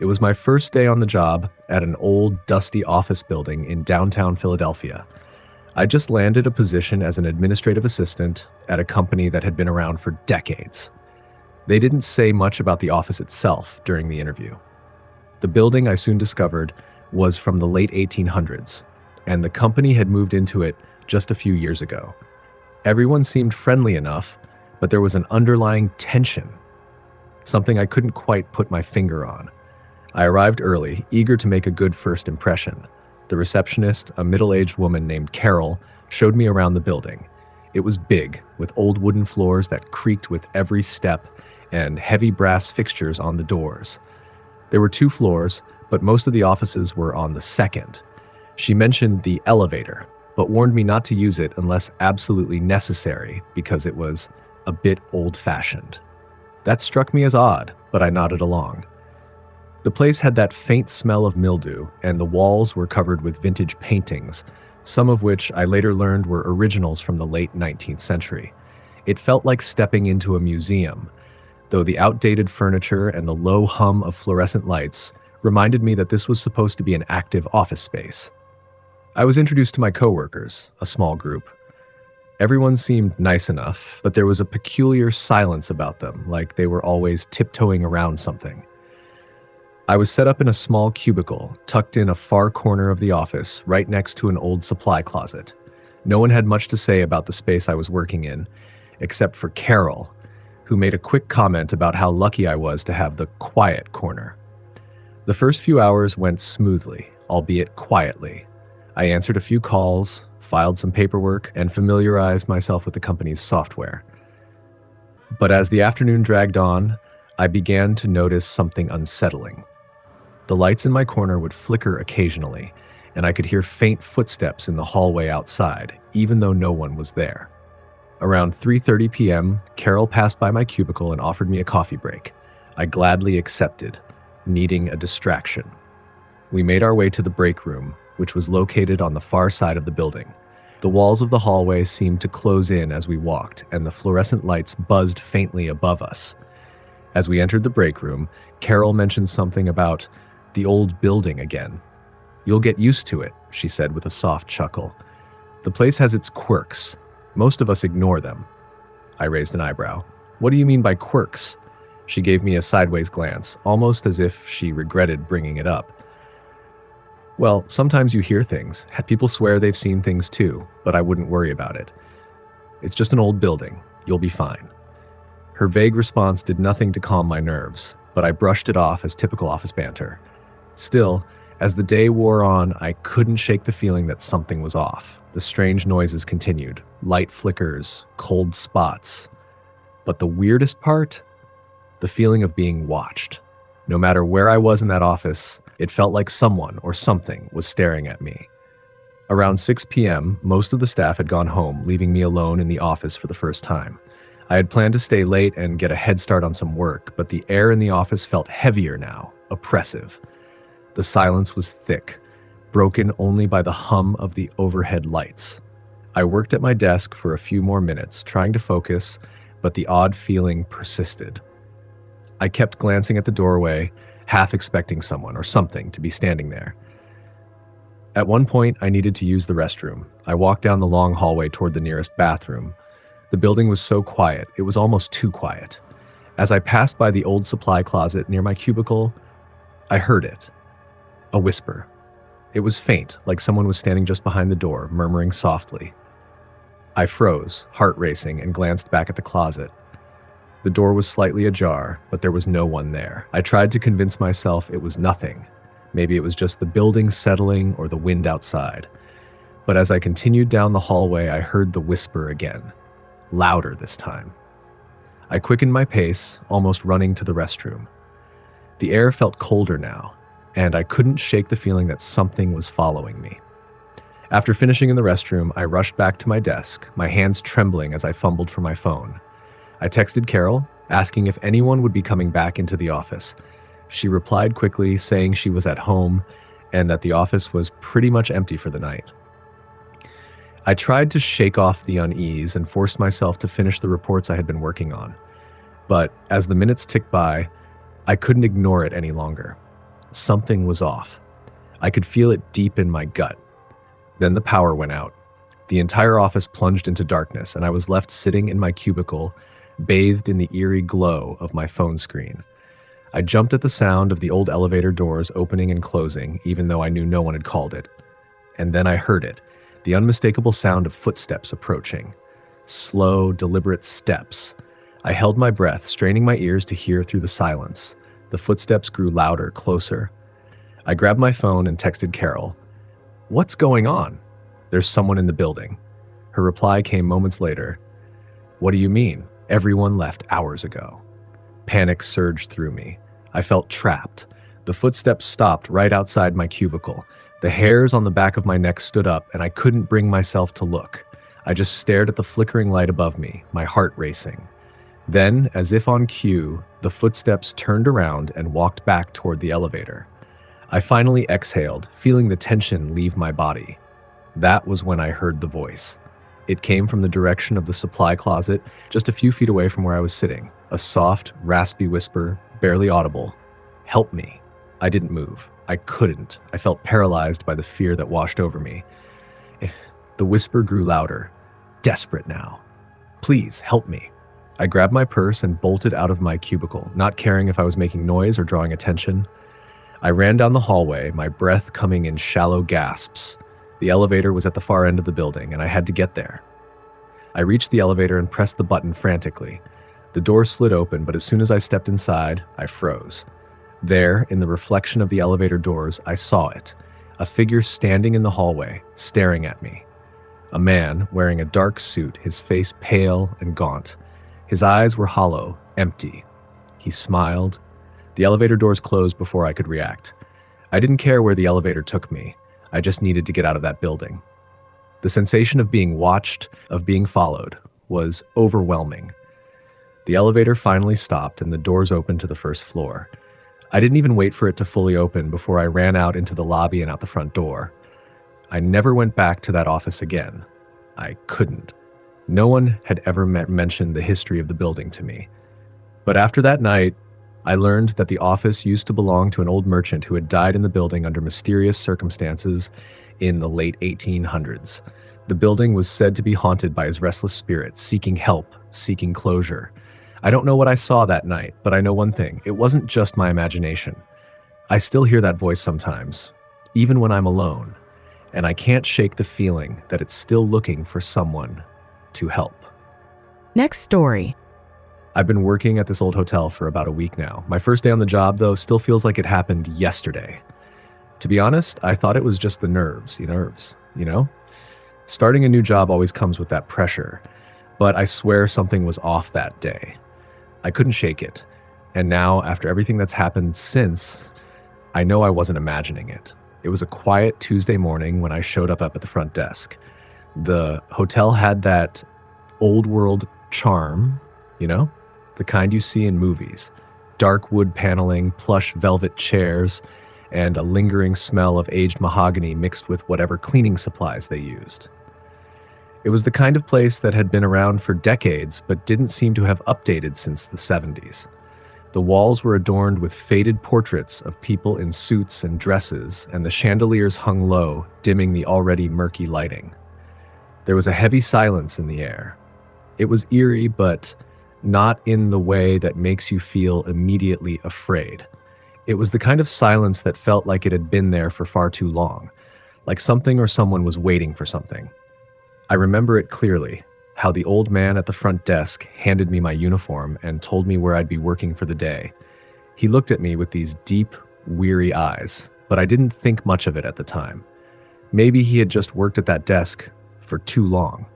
It was my first day on the job at an old, dusty office building in downtown Philadelphia. I just landed a position as an administrative assistant at a company that had been around for decades. They didn't say much about the office itself during the interview. The building, I soon discovered, was from the late 1800s, and the company had moved into it just a few years ago. Everyone seemed friendly enough, but there was an underlying tension, something I couldn't quite put my finger on. I arrived early, eager to make a good first impression. The receptionist, a middle-aged woman named Carol, showed me around the building. It was big, with old wooden floors that creaked with every step and heavy brass fixtures on the doors. There were 2 floors, but most of the offices were on the second. She mentioned the elevator, but warned me not to use it unless absolutely necessary because it was a bit old-fashioned. That struck me as odd, but I nodded along. The place had that faint smell of mildew, and the walls were covered with vintage paintings, some of which I later learned were originals from the late 19th century. It felt like stepping into a museum, though the outdated furniture and the low hum of fluorescent lights reminded me that this was supposed to be an active office space. I was introduced to my coworkers, a small group. Everyone seemed nice enough, but there was a peculiar silence about them, like they were always tiptoeing around something. I was set up in a small cubicle, tucked in a far corner of the office, right next to an old supply closet. No one had much to say about the space I was working in, except for Carol, who made a quick comment about how lucky I was to have the quiet corner. The first few hours went smoothly, albeit quietly. I answered a few calls, filed some paperwork, and familiarized myself with the company's software. But as the afternoon dragged on, I began to notice something unsettling. The lights in my corner would flicker occasionally, and I could hear faint footsteps in the hallway outside, even though no one was there. Around 3:30 p.m., Carol passed by my cubicle and offered me a coffee break. I gladly accepted, needing a distraction. We made our way to the break room, which was located on the far side of the building. The walls of the hallway seemed to close in as we walked, and the fluorescent lights buzzed faintly above us. As we entered the break room, Carol mentioned something about the old building again. "You'll get used to it," she said with a soft chuckle. "The place has its quirks. Most of us ignore them." I raised an eyebrow. "What do you mean by quirks?" She gave me a sideways glance, almost as if she regretted bringing it up. "Well, sometimes you hear things. People swear they've seen things too, but I wouldn't worry about it. It's just an old building. You'll be fine." Her vague response did nothing to calm my nerves, but I brushed it off as typical office banter. Still, as the day wore on, I couldn't shake the feeling that something was off. The strange noises continued, light flickers, cold spots. But the weirdest part? The feeling of being watched. No matter where I was in that office, it felt like someone or something was staring at me. Around 6 p.m., most of the staff had gone home, leaving me alone in the office for the first time. I had planned to stay late and get a head start on some work, but the air in the office felt heavier now, oppressive. The silence was thick, broken only by the hum of the overhead lights. I worked at my desk for a few more minutes, trying to focus, but the odd feeling persisted. I kept glancing at the doorway, half expecting someone or something to be standing there. At one point, I needed to use the restroom. I walked down the long hallway toward the nearest bathroom. The building was so quiet, it was almost too quiet. As I passed by the old supply closet near my cubicle, I heard it. A whisper. It was faint, like someone was standing just behind the door, murmuring softly. I froze, heart racing, and glanced back at the closet. The door was slightly ajar, but there was no one there. I tried to convince myself it was nothing. Maybe it was just the building settling or the wind outside. But as I continued down the hallway, I heard the whisper again. Louder this time. I quickened my pace, almost running to the restroom. The air felt colder now, and I couldn't shake the feeling that something was following me. After finishing in the restroom, I rushed back to my desk, my hands trembling as I fumbled for my phone. I texted Carol, asking if anyone would be coming back into the office. She replied quickly, saying she was at home and that the office was pretty much empty for the night. I tried to shake off the unease and forced myself to finish the reports I had been working on. But as the minutes ticked by, I couldn't ignore it any longer. Something was off. I could feel it deep in my gut. Then the power went out. The entire office plunged into darkness, and I was left sitting in my cubicle, bathed in the eerie glow of my phone screen. I jumped at the sound of the old elevator doors opening and closing, even though I knew no one had called it. And then I heard it, the unmistakable sound of footsteps approaching. Slow, deliberate steps. I held my breath, straining my ears to hear through the silence. The footsteps grew louder, closer. I grabbed my phone and texted Carol. "What's going on?" "There's someone in the building." Her reply came moments later. "What do you mean? Everyone left hours ago." Panic surged through me. I felt trapped. The footsteps stopped right outside my cubicle. The hairs on the back of my neck stood up, and I couldn't bring myself to look. I just stared at the flickering light above me, my heart racing. Then, as if on cue, the footsteps turned around and walked back toward the elevator. I finally exhaled, feeling the tension leave my body. That was when I heard the voice. It came from the direction of the supply closet, just a few feet away from where I was sitting. A soft, raspy whisper, barely audible. "Help me." I didn't move. I couldn't. I felt paralyzed by the fear that washed over me. The whisper grew louder. Desperate now. "Please, help me." I grabbed my purse and bolted out of my cubicle, not caring if I was making noise or drawing attention. I ran down the hallway, my breath coming in shallow gasps. The elevator was at the far end of the building, and I had to get there. I reached the elevator and pressed the button frantically. The door slid open, but as soon as I stepped inside, I froze. There, in the reflection of the elevator doors, I saw it. A figure standing in the hallway, staring at me. A man wearing a dark suit, his face pale and gaunt. His eyes were hollow, empty. He smiled. The elevator doors closed before I could react. I didn't care where the elevator took me. I just needed to get out of that building. The sensation of being watched, of being followed, was overwhelming. The elevator finally stopped and the doors opened to the first floor. I didn't even wait for it to fully open before I ran out into the lobby and out the front door. I never went back to that office again. I couldn't. No one had ever mentioned the history of the building to me. But after that night, I learned that the office used to belong to an old merchant who had died in the building under mysterious circumstances in the late 1800s. The building was said to be haunted by his restless spirit, seeking help, seeking closure. I don't know what I saw that night, but I know one thing. It wasn't just my imagination. I still hear that voice sometimes, even when I'm alone, and I can't shake the feeling that it's still looking for someone to help. Next story. I've been working at this old hotel for about a week now. My first day on the job, though, still feels like it happened yesterday. To be honest, I thought it was just the nerves, you know? Starting a new job always comes with that pressure, but I swear something was off that day. I couldn't shake it. And now, after everything that's happened since, I know I wasn't imagining it. It was a quiet Tuesday morning when I showed up at the front desk. The hotel had that old world charm, the kind you see in movies. Dark wood paneling, plush velvet chairs, and a lingering smell of aged mahogany mixed with whatever cleaning supplies they used. It was the kind of place that had been around for decades but didn't seem to have updated since the 70s. The walls were adorned with faded portraits of people in suits and dresses, and the chandeliers hung low, dimming the already murky lighting. There was a heavy silence in the air. It was eerie, but not in the way that makes you feel immediately afraid. It was the kind of silence that felt like it had been there for far too long, like something or someone was waiting for something. I remember it clearly, how the old man at the front desk handed me my uniform and told me where I'd be working for the day. He looked at me with these deep, weary eyes, but I didn't think much of it at the time. Maybe he had just worked at that desk for too long.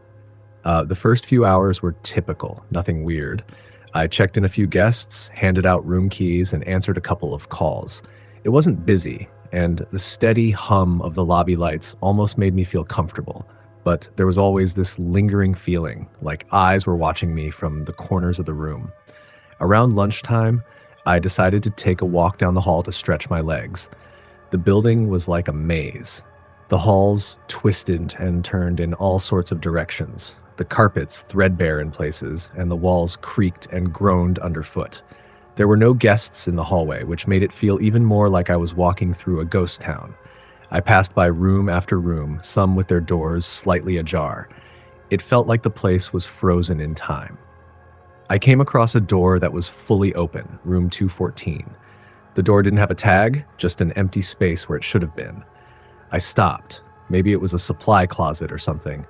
The first few hours were typical, nothing weird. I checked in a few guests, handed out room keys, and answered a couple of calls. It wasn't busy, and the steady hum of the lobby lights almost made me feel comfortable. But there was always this lingering feeling, like eyes were watching me from the corners of the room. Around lunchtime, I decided to take a walk down the hall to stretch my legs. The building was like a maze. The halls twisted and turned in all sorts of directions. The carpets threadbare in places, and the walls creaked and groaned underfoot. There were no guests in the hallway, which made it feel even more like I was walking through a ghost town. I passed by room after room, some with their doors slightly ajar. It felt like the place was frozen in time. I came across a door that was fully open, room 214. The door didn't have a tag, just an empty space where it should have been. I stopped. Maybe it was a supply closet or something.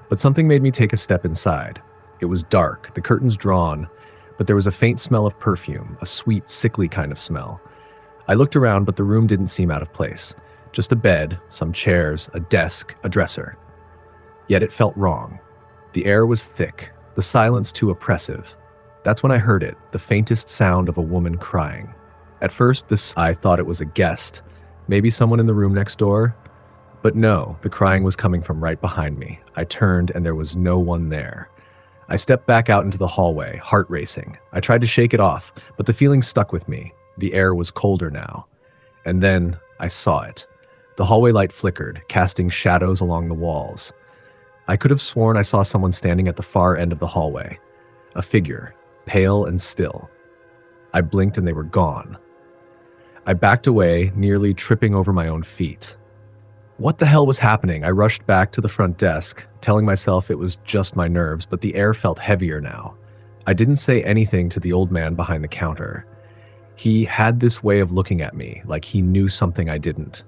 But something made me take a step inside. It was dark, the curtains drawn, but there was a faint smell of perfume, a sweet, sickly kind of smell. I looked around, but the room didn't seem out of place. Just a bed, some chairs, a desk, a dresser. Yet it felt wrong. The air was thick, the silence too oppressive. That's when I heard it, the faintest sound of a woman crying. At first, I thought it was a guest, maybe someone in the room next door. But no, the crying was coming from right behind me. I turned and there was no one there. I stepped back out into the hallway, heart racing. I tried to shake it off, but the feeling stuck with me. The air was colder now. And then I saw it. The hallway light flickered, casting shadows along the walls. I could have sworn I saw someone standing at the far end of the hallway. A figure, pale and still. I blinked and they were gone. I backed away, nearly tripping over my own feet. What the hell was happening? I rushed back to the front desk, telling myself it was just my nerves, but the air felt heavier now. I didn't say anything to the old man behind the counter. He had this way of looking at me, like he knew something I didn't.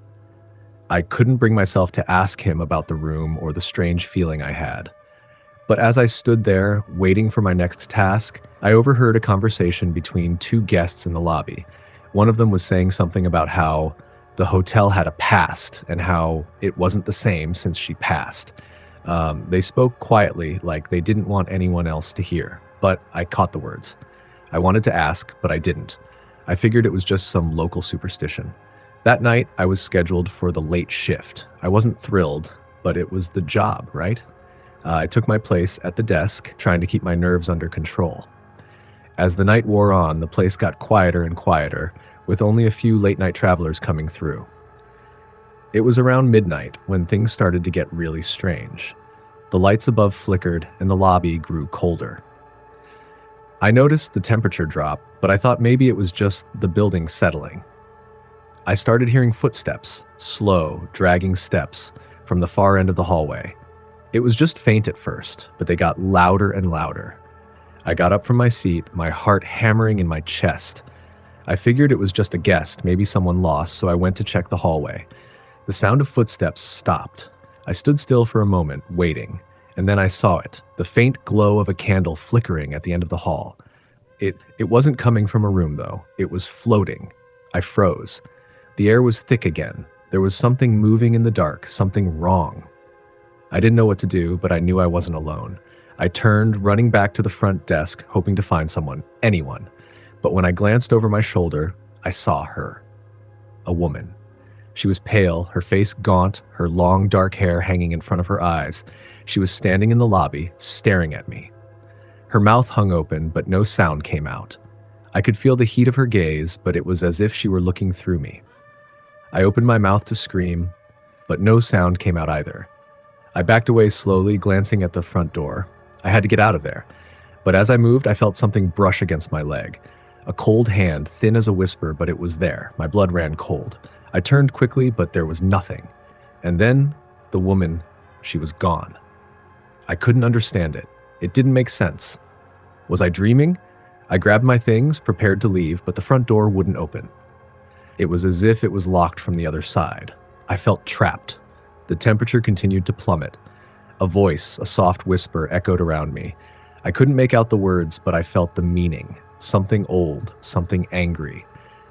I couldn't bring myself to ask him about the room or the strange feeling I had. But as I stood there, waiting for my next task, I overheard a conversation between two guests in the lobby. One of them was saying something about how the hotel had a past and how it wasn't the same since she passed. They spoke quietly, like they didn't want anyone else to hear, but I caught the words. I wanted to ask, but I didn't. I figured it was just some local superstition. That night, I was scheduled for the late shift. I wasn't thrilled, but it was the job, right? I took my place at the desk, trying to keep my nerves under control. As the night wore on, the place got quieter and quieter, with only a few late-night travelers coming through. It was around midnight when things started to get really strange. The lights above flickered and the lobby grew colder. I noticed the temperature drop, but I thought maybe it was just the building settling. I started hearing footsteps, slow, dragging steps, from the far end of the hallway. It was just faint at first, but they got louder and louder. I got up from my seat, my heart hammering in my chest. I figured it was just a guest, maybe someone lost, so I went to check the hallway. The sound of footsteps stopped. I stood still for a moment, waiting, and then I saw it, the faint glow of a candle flickering at the end of the hall. It wasn't coming from a room, though. It was floating. I froze. The air was thick again. There was something moving in the dark, something wrong. I didn't know what to do, but I knew I wasn't alone. I turned, running back to the front desk, hoping to find someone, anyone. But when I glanced over my shoulder, I saw her. A woman. She was pale, her face gaunt, her long dark hair hanging in front of her eyes. She was standing in the lobby, staring at me. Her mouth hung open, but no sound came out. I could feel the heat of her gaze, but it was as if she were looking through me. I opened my mouth to scream, but no sound came out either. I backed away slowly, glancing at the front door. I had to get out of there. But as I moved, I felt something brush against my leg. A cold hand, thin as a whisper, but it was there. My blood ran cold. I turned quickly, but there was nothing. And then, the woman, she was gone. I couldn't understand it. It didn't make sense. Was I dreaming? I grabbed my things, prepared to leave, but the front door wouldn't open. It was as if it was locked from the other side. I felt trapped. The temperature continued to plummet. A voice, a soft whisper, echoed around me. I couldn't make out the words, but I felt the meaning. Something old, something angry.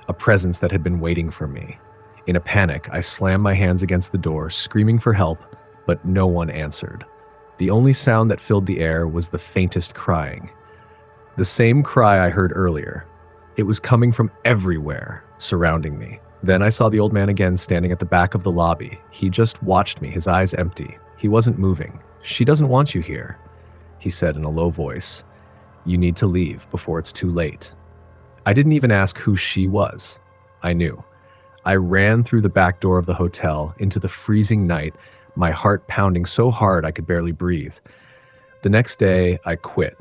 A presence that had been waiting for me. In a panic, I slammed my hands against the door, screaming for help, but no one answered. The only sound that filled the air was the faintest crying. The same cry I heard earlier. It was coming from everywhere, surrounding me. Then I saw the old man again standing at the back of the lobby. He just watched me, his eyes empty. He wasn't moving. "She doesn't want you here," he said in a low voice. "You need to leave before it's too late." I didn't even ask who she was. I knew. I ran through the back door of the hotel into the freezing night, my heart pounding so hard I could barely breathe. The next day, I quit.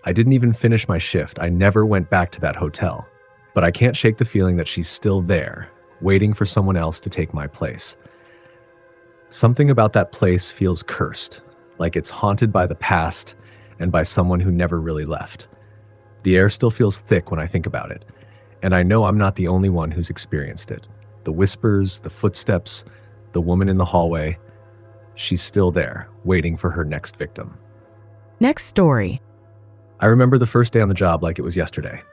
I didn't even finish my shift. I never went back to that hotel. But I can't shake the feeling that she's still there, waiting for someone else to take my place. Something about that place feels cursed, like it's haunted by the past and by someone who never really left. The air still feels thick when I think about it, and I know I'm not the only one who's experienced it. The whispers, the footsteps, the woman in the hallway, she's still there, waiting for her next victim. Next story. I remember the first day on the job like it was yesterday.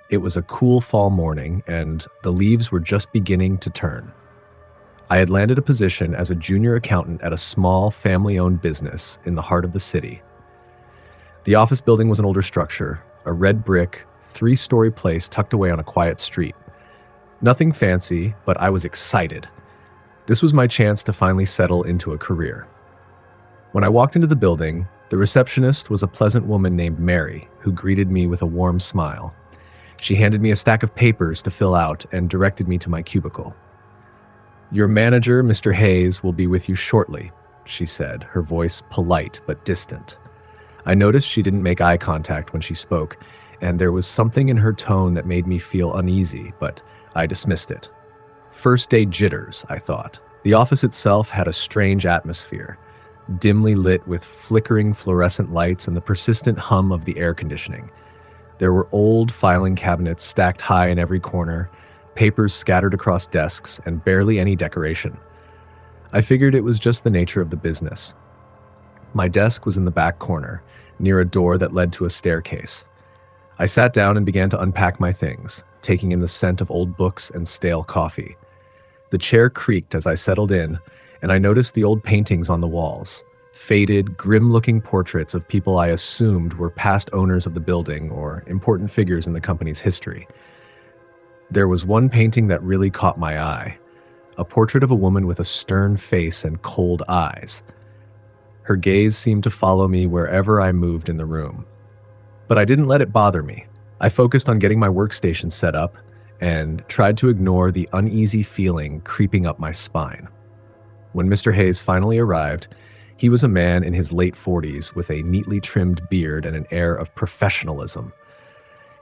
It was a cool fall morning, and the leaves were just beginning to turn. I had landed a position as a junior accountant at a small family-owned business in the heart of the city. The office building was an older structure, a red brick, 3-story place tucked away on a quiet street. Nothing fancy, but I was excited. This was my chance to finally settle into a career. When I walked into the building, the receptionist was a pleasant woman named Mary, who greeted me with a warm smile. She handed me a stack of papers to fill out and directed me to my cubicle. "Your manager, Mr. Hayes, will be with you shortly," she said, her voice polite but distant. I noticed she didn't make eye contact when she spoke, and there was something in her tone that made me feel uneasy, but I dismissed it. First day jitters, I thought. The office itself had a strange atmosphere, dimly lit with flickering fluorescent lights and the persistent hum of the air conditioning. There were old filing cabinets stacked high in every corner, papers scattered across desks, and barely any decoration. I figured it was just the nature of the business. My desk was in the back corner, near a door that led to a staircase. I sat down and began to unpack my things, taking in the scent of old books and stale coffee. The chair creaked as I settled in, and I noticed the old paintings on the walls, faded, grim-looking portraits of people I assumed were past owners of the building or important figures in the company's history. There was one painting that really caught my eye, a portrait of a woman with a stern face and cold eyes. Her gaze seemed to follow me wherever I moved in the room. But I didn't let it bother me. I focused on getting my workstation set up and tried to ignore the uneasy feeling creeping up my spine. When Mr. Hayes finally arrived, he was a man in his late 40s with a neatly trimmed beard and an air of professionalism.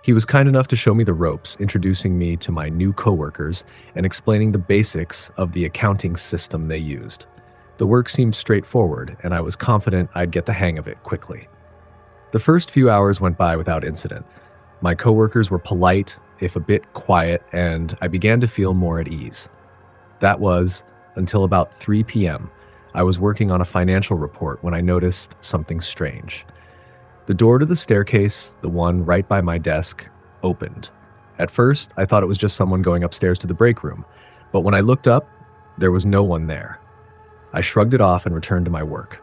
He was kind enough to show me the ropes, introducing me to my new coworkers and explaining the basics of the accounting system they used. The work seemed straightforward, and I was confident I'd get the hang of it quickly. The first few hours went by without incident. My coworkers were polite, if a bit quiet, and I began to feel more at ease. That was until about 3 p.m. I was working on a financial report when I noticed something strange. The door to the staircase, the one right by my desk, opened. At first, I thought it was just someone going upstairs to the break room, but when I looked up, there was no one there. I shrugged it off and returned to my work.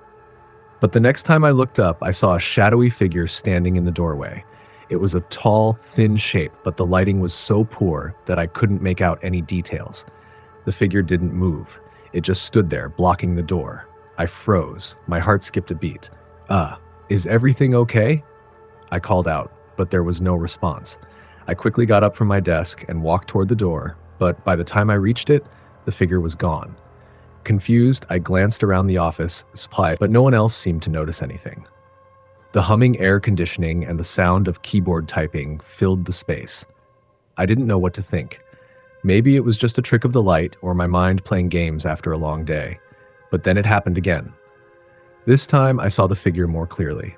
But the next time I looked up, I saw a shadowy figure standing in the doorway. It was a tall, thin shape, but the lighting was so poor that I couldn't make out any details. The figure didn't move. It just stood there, blocking the door. I froze. My heart skipped a beat. Is everything okay?" I called out, but there was no response. I quickly got up from my desk and walked toward the door, but by the time I reached it, the figure was gone. Confused, I glanced around the office supply, but no one else seemed to notice anything. The humming air conditioning and the sound of keyboard typing filled the space. I didn't know what to think. Maybe it was just a trick of the light or my mind playing games after a long day. But then it happened again. This time I saw the figure more clearly.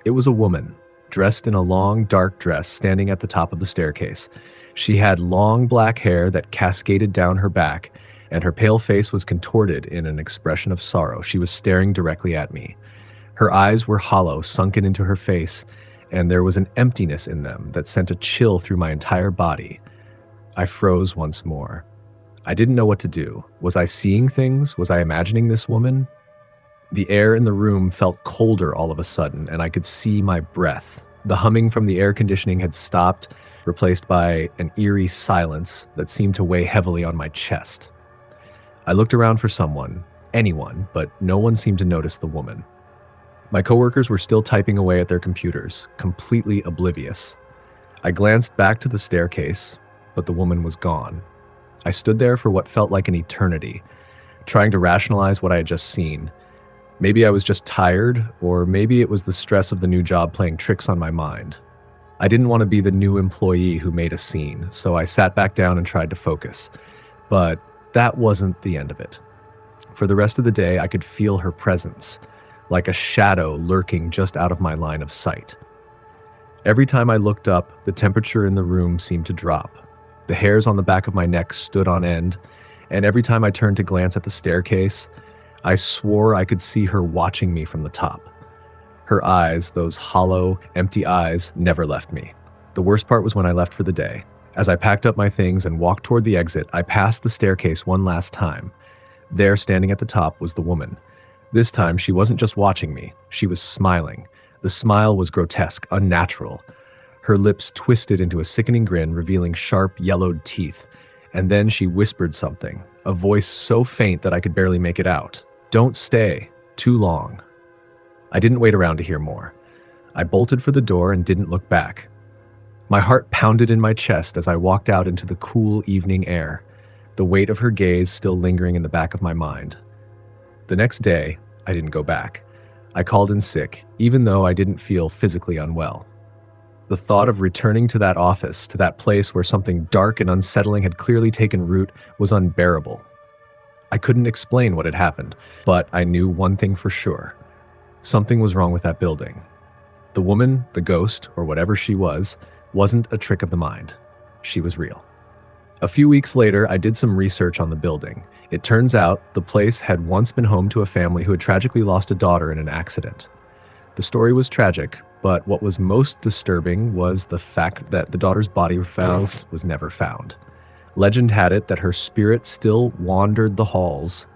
It was a woman, dressed in a long, dark dress, standing at the top of the staircase. She had long black hair that cascaded down her back, and her pale face was contorted in an expression of sorrow. She was staring directly at me. Her eyes were hollow, sunken into her face, and there was an emptiness in them that sent a chill through my entire body. I froze once more. I didn't know what to do. Was I seeing things? Was I imagining this woman? The air in the room felt colder all of a sudden, and I could see my breath. The humming from the air conditioning had stopped, replaced by an eerie silence that seemed to weigh heavily on my chest. I looked around for someone, anyone, but no one seemed to notice the woman. My coworkers were still typing away at their computers, completely oblivious. I glanced back to the staircase, but the woman was gone. I stood there for what felt like an eternity, trying to rationalize what I had just seen. Maybe I was just tired, or maybe it was the stress of the new job playing tricks on my mind. I didn't want to be the new employee who made a scene, so I sat back down and tried to focus. But that wasn't the end of it. For the rest of the day, I could feel her presence, like a shadow lurking just out of my line of sight. Every time I looked up, the temperature in the room seemed to drop. The hairs on the back of my neck stood on end, and every time I turned to glance at the staircase, I swore I could see her watching me from the top. Her eyes, those hollow, empty eyes, never left me. The worst part was when I left for the day. As I packed up my things and walked toward the exit, I passed the staircase one last time. There, standing at the top, was the woman. This time, she wasn't just watching me, she was smiling. The smile was grotesque, unnatural. Her lips twisted into a sickening grin, revealing sharp, yellowed teeth. And then she whispered something, a voice so faint that I could barely make it out. "Don't stay. Too long." I didn't wait around to hear more. I bolted for the door and didn't look back. My heart pounded in my chest as I walked out into the cool evening air, the weight of her gaze still lingering in the back of my mind. The next day, I didn't go back. I called in sick, even though I didn't feel physically unwell. The thought of returning to that office, to that place where something dark and unsettling had clearly taken root, was unbearable. I couldn't explain what had happened, but I knew one thing for sure. Something was wrong with that building. The woman, the ghost, or whatever she was, wasn't a trick of the mind. She was real. A few weeks later, I did some research on the building. It turns out the place had once been home to a family who had tragically lost a daughter in an accident. The story was tragic, but what was most disturbing was the fact that the daughter's body was never found. Legend had it that her spirit still wandered the halls,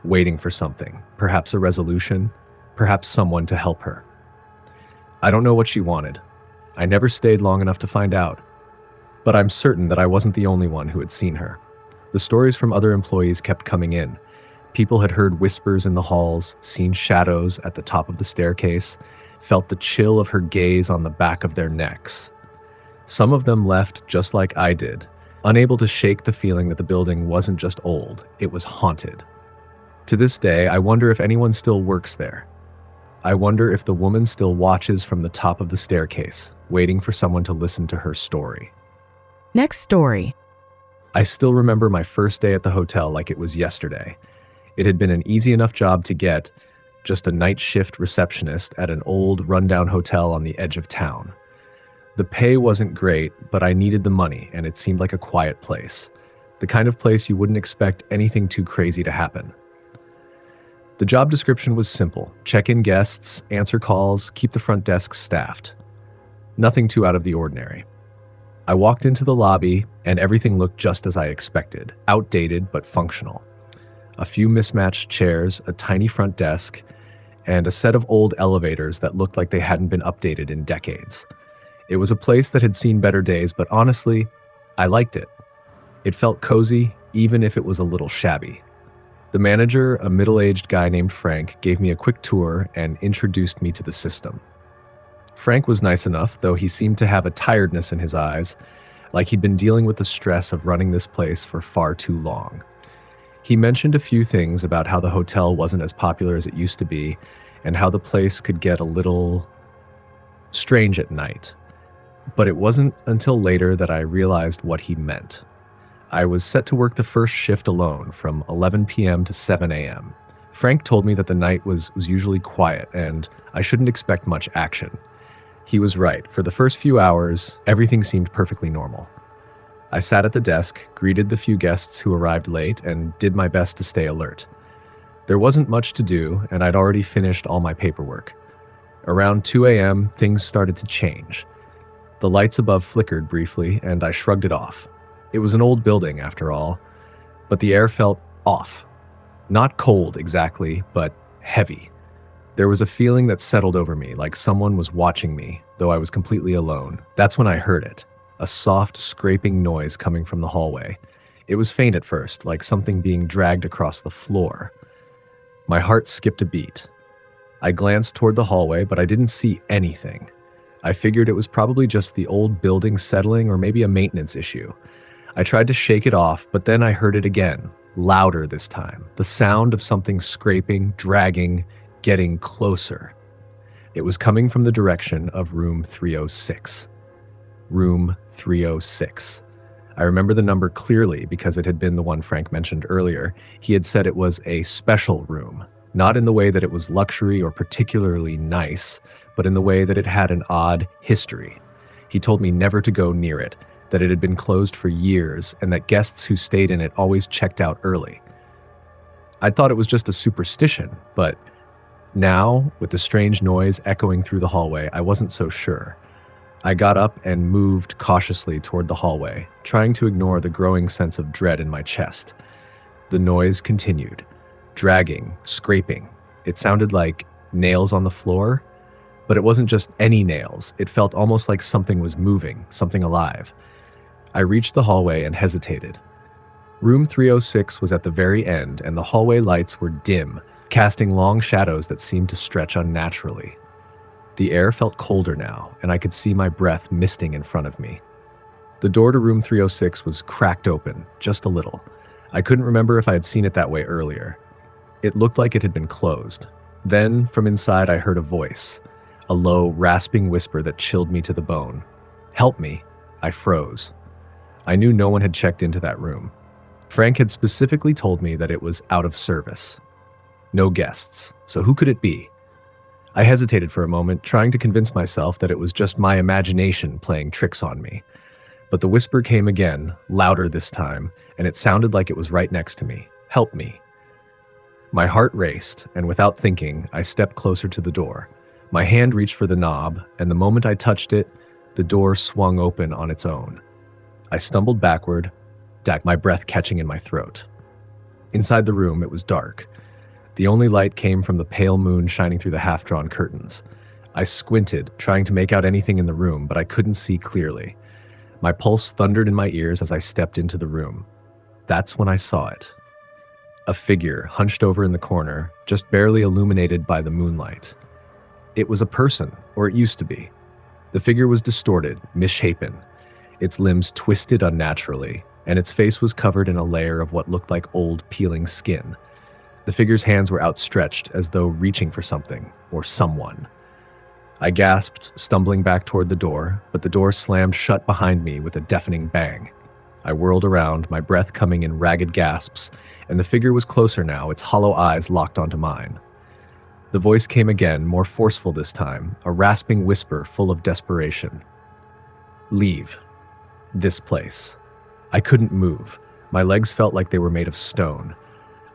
waiting for something, perhaps a resolution, perhaps someone to help her. I don't know what she wanted. I never stayed long enough to find out. But I'm certain that I wasn't the only one who had seen her. The stories from other employees kept coming in. People had heard whispers in the halls, seen shadows at the top of the staircase, felt the chill of her gaze on the back of their necks. Some of them left just like I did, unable to shake the feeling that the building wasn't just old, it was haunted. To this day, I wonder if anyone still works there. I wonder if the woman still watches from the top of the staircase, waiting for someone to listen to her story. Next story. I still remember my first day at the hotel like it was yesterday. It had been an easy enough job to get, just a night shift receptionist at an old, rundown hotel on the edge of town. The pay wasn't great, but I needed the money, and it seemed like a quiet place. The kind of place you wouldn't expect anything too crazy to happen. The job description was simple: check in guests, answer calls, keep the front desk staffed. Nothing too out of the ordinary. I walked into the lobby, and everything looked just as I expected, outdated but functional. A few mismatched chairs, a tiny front desk, and a set of old elevators that looked like they hadn't been updated in decades. It was a place that had seen better days, but honestly, I liked it. It felt cozy, even if it was a little shabby. The manager, a middle-aged guy named Frank, gave me a quick tour and introduced me to the system. Frank was nice enough, though he seemed to have a tiredness in his eyes, like he'd been dealing with the stress of running this place for far too long. He mentioned a few things about how the hotel wasn't as popular as it used to be, and how the place could get a little strange at night. But it wasn't until later that I realized what he meant. I was set to work the first shift alone, from 11 p.m. to 7 a.m. Frank told me that the night was usually quiet, and I shouldn't expect much action. He was right. For the first few hours, everything seemed perfectly normal. I sat at the desk, greeted the few guests who arrived late, and did my best to stay alert. There wasn't much to do, and I'd already finished all my paperwork. Around 2 a.m., things started to change. The lights above flickered briefly, and I shrugged it off. It was an old building, after all, but the air felt off. Not cold, exactly, but heavy. There was a feeling that settled over me, like someone was watching me, though I was completely alone. That's when I heard it, a soft, scraping noise coming from the hallway. It was faint at first, like something being dragged across the floor. My heart skipped a beat. I glanced toward the hallway, but I didn't see anything. I figured it was probably just the old building settling or maybe a maintenance issue. I tried to shake it off, but then I heard it again, louder this time. The sound of something scraping, dragging, getting closer. It was coming from the direction of room 306. Room 306. I remember the number clearly because it had been the one Frank mentioned earlier. He had said it was a special room, not in the way that it was luxury or particularly nice, but in the way that it had an odd history. He told me never to go near it, that it had been closed for years, and that guests who stayed in it always checked out early. I thought it was just a superstition, but now, with the strange noise echoing through the hallway, I wasn't so sure. I got up and moved cautiously toward the hallway, trying to ignore the growing sense of dread in my chest. The noise continued, dragging, scraping. It sounded like nails on the floor, but it wasn't just any nails. It felt almost like something was moving, something alive. I reached the hallway and hesitated. Room 306 was at the very end, and the hallway lights were dim, casting long shadows that seemed to stretch unnaturally. The air felt colder now, and I could see my breath misting in front of me. The door to room 306 was cracked open, just a little. I couldn't remember if I had seen it that way earlier. It looked like it had been closed. Then, from inside, I heard a voice, a low, rasping whisper that chilled me to the bone. "Help me." I froze. I knew no one had checked into that room. Frank had specifically told me that it was out of service. No guests. So who could it be? I hesitated for a moment, trying to convince myself that it was just my imagination playing tricks on me. But the whisper came again, louder this time, and it sounded like it was right next to me. "Help me." My heart raced, and without thinking, I stepped closer to the door. My hand reached for the knob, and the moment I touched it, the door swung open on its own. I stumbled backward, my breath catching in my throat. Inside the room, it was dark. The only light came from the pale moon shining through the half-drawn curtains. I squinted, trying to make out anything in the room, but I couldn't see clearly. My pulse thundered in my ears as I stepped into the room. That's when I saw it. A figure hunched over in the corner, just barely illuminated by the moonlight. It was a person, or it used to be. The figure was distorted, misshapen. Its limbs twisted unnaturally, and its face was covered in a layer of what looked like old, peeling skin. The figure's hands were outstretched as though reaching for something, or someone. I gasped, stumbling back toward the door, but the door slammed shut behind me with a deafening bang. I whirled around, my breath coming in ragged gasps, and the figure was closer now, its hollow eyes locked onto mine. The voice came again, more forceful this time, a rasping whisper full of desperation. "Leave. This place." I couldn't move. My legs felt like they were made of stone.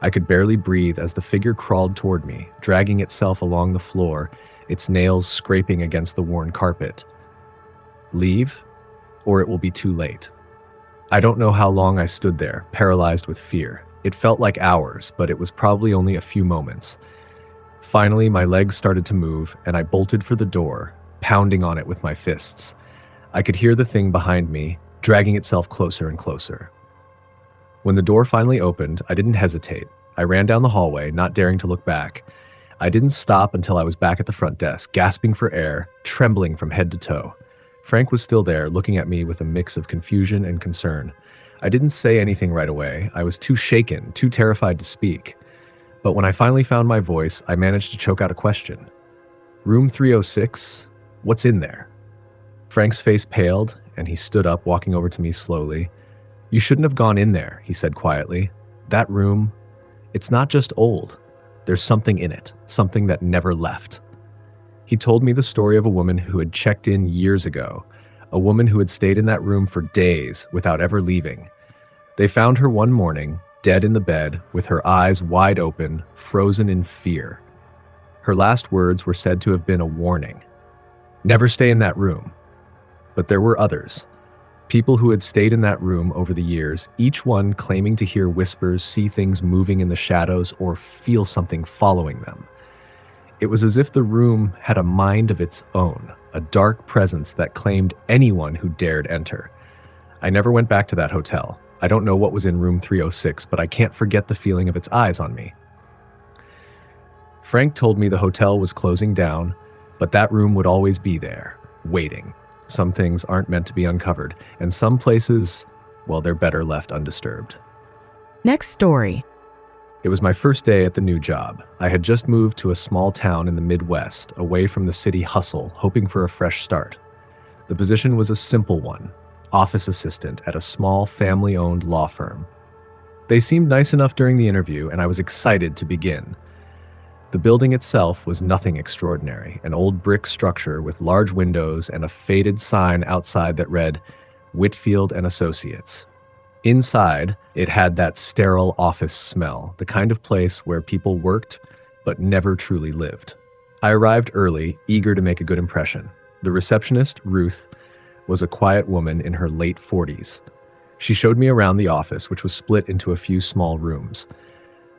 I could barely breathe as the figure crawled toward me, dragging itself along the floor, its nails scraping against the worn carpet. Leave, or it will be too late. I don't know how long I stood there, paralyzed with fear. It felt like hours, but it was probably only a few moments. Finally, my legs started to move, and I bolted for the door, pounding on it with my fists. I could hear the thing behind me, dragging itself closer and closer. When the door finally opened, I didn't hesitate. I ran down the hallway, not daring to look back. I didn't stop until I was back at the front desk, gasping for air, trembling from head to toe. Frank was still there, looking at me with a mix of confusion and concern. I didn't say anything right away. I was too shaken, too terrified to speak. But when I finally found my voice, I managed to choke out a question. "Room 306? What's in there?" Frank's face paled, and he stood up, walking over to me slowly. "You shouldn't have gone in there," he said quietly. "That room, it's not just old. There's something in it, something that never left." He told me the story of a woman who had checked in years ago, a woman who had stayed in that room for days without ever leaving. They found her one morning, dead in the bed, with her eyes wide open, frozen in fear. Her last words were said to have been a warning. Never stay in that room. But there were others. People who had stayed in that room over the years, each one claiming to hear whispers, see things moving in the shadows, or feel something following them. It was as if the room had a mind of its own, a dark presence that claimed anyone who dared enter. I never went back to that hotel. I don't know what was in room 306, but I can't forget the feeling of its eyes on me. Frank told me the hotel was closing down, but that room would always be there, waiting. Some things aren't meant to be uncovered, and some places, well, they're better left undisturbed. Next story. It was my first day at the new job. I had just moved to a small town in the Midwest, away from the city hustle, hoping for a fresh start. The position was a simple one, office assistant at a small family-owned law firm. They seemed nice enough during the interview, and I was excited to begin. The building itself was nothing extraordinary, an old brick structure with large windows and a faded sign outside that read, Whitfield and Associates. Inside, it had that sterile office smell, the kind of place where people worked but never truly lived. I arrived early, eager to make a good impression. The receptionist, Ruth, was a quiet woman in her late 40s. She showed me around the office, which was split into a few small rooms.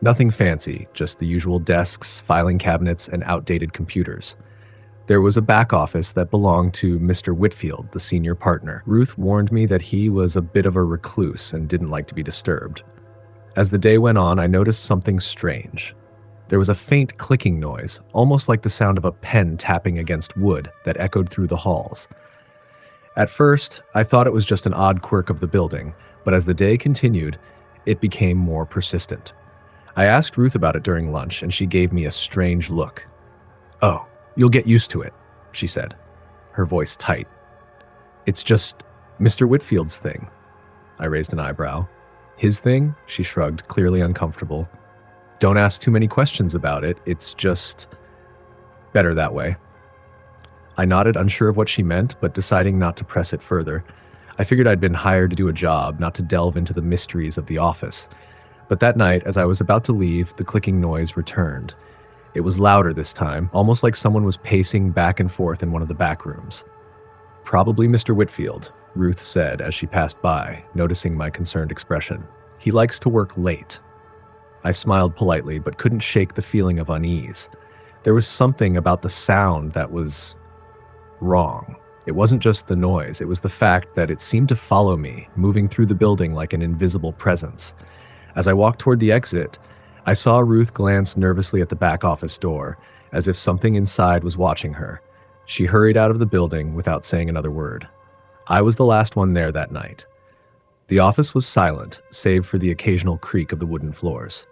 Nothing fancy, just the usual desks, filing cabinets, and outdated computers. There was a back office that belonged to Mr. Whitfield, the senior partner. Ruth warned me that he was a bit of a recluse and didn't like to be disturbed. As the day went on, I noticed something strange. There was a faint clicking noise, almost like the sound of a pen tapping against wood, that echoed through the halls. At first, I thought it was just an odd quirk of the building, but as the day continued, it became more persistent. I asked Ruth about it during lunch, and she gave me a strange look. "Oh, you'll get used to it," she said, her voice tight. "It's just Mr. Whitfield's thing." I raised an eyebrow. "His thing?" She shrugged, clearly uncomfortable. "Don't ask too many questions about it. It's just better that way." I nodded, unsure of what she meant, but deciding not to press it further. I figured I'd been hired to do a job, not to delve into the mysteries of the office. But that night, as I was about to leave, the clicking noise returned. It was louder this time, almost like someone was pacing back and forth in one of the back rooms. "Probably Mr. Whitfield," Ruth said as she passed by, noticing my concerned expression. "He likes to work late." I smiled politely, but couldn't shake the feeling of unease. There was something about the sound that was wrong. It wasn't just the noise, it was the fact that it seemed to follow me, moving through the building like an invisible presence. As I walked toward the exit, I saw Ruth glance nervously at the back office door, as if something inside was watching her. She hurried out of the building without saying another word. I was the last one there that night. The office was silent, save for the occasional creak of the wooden floors.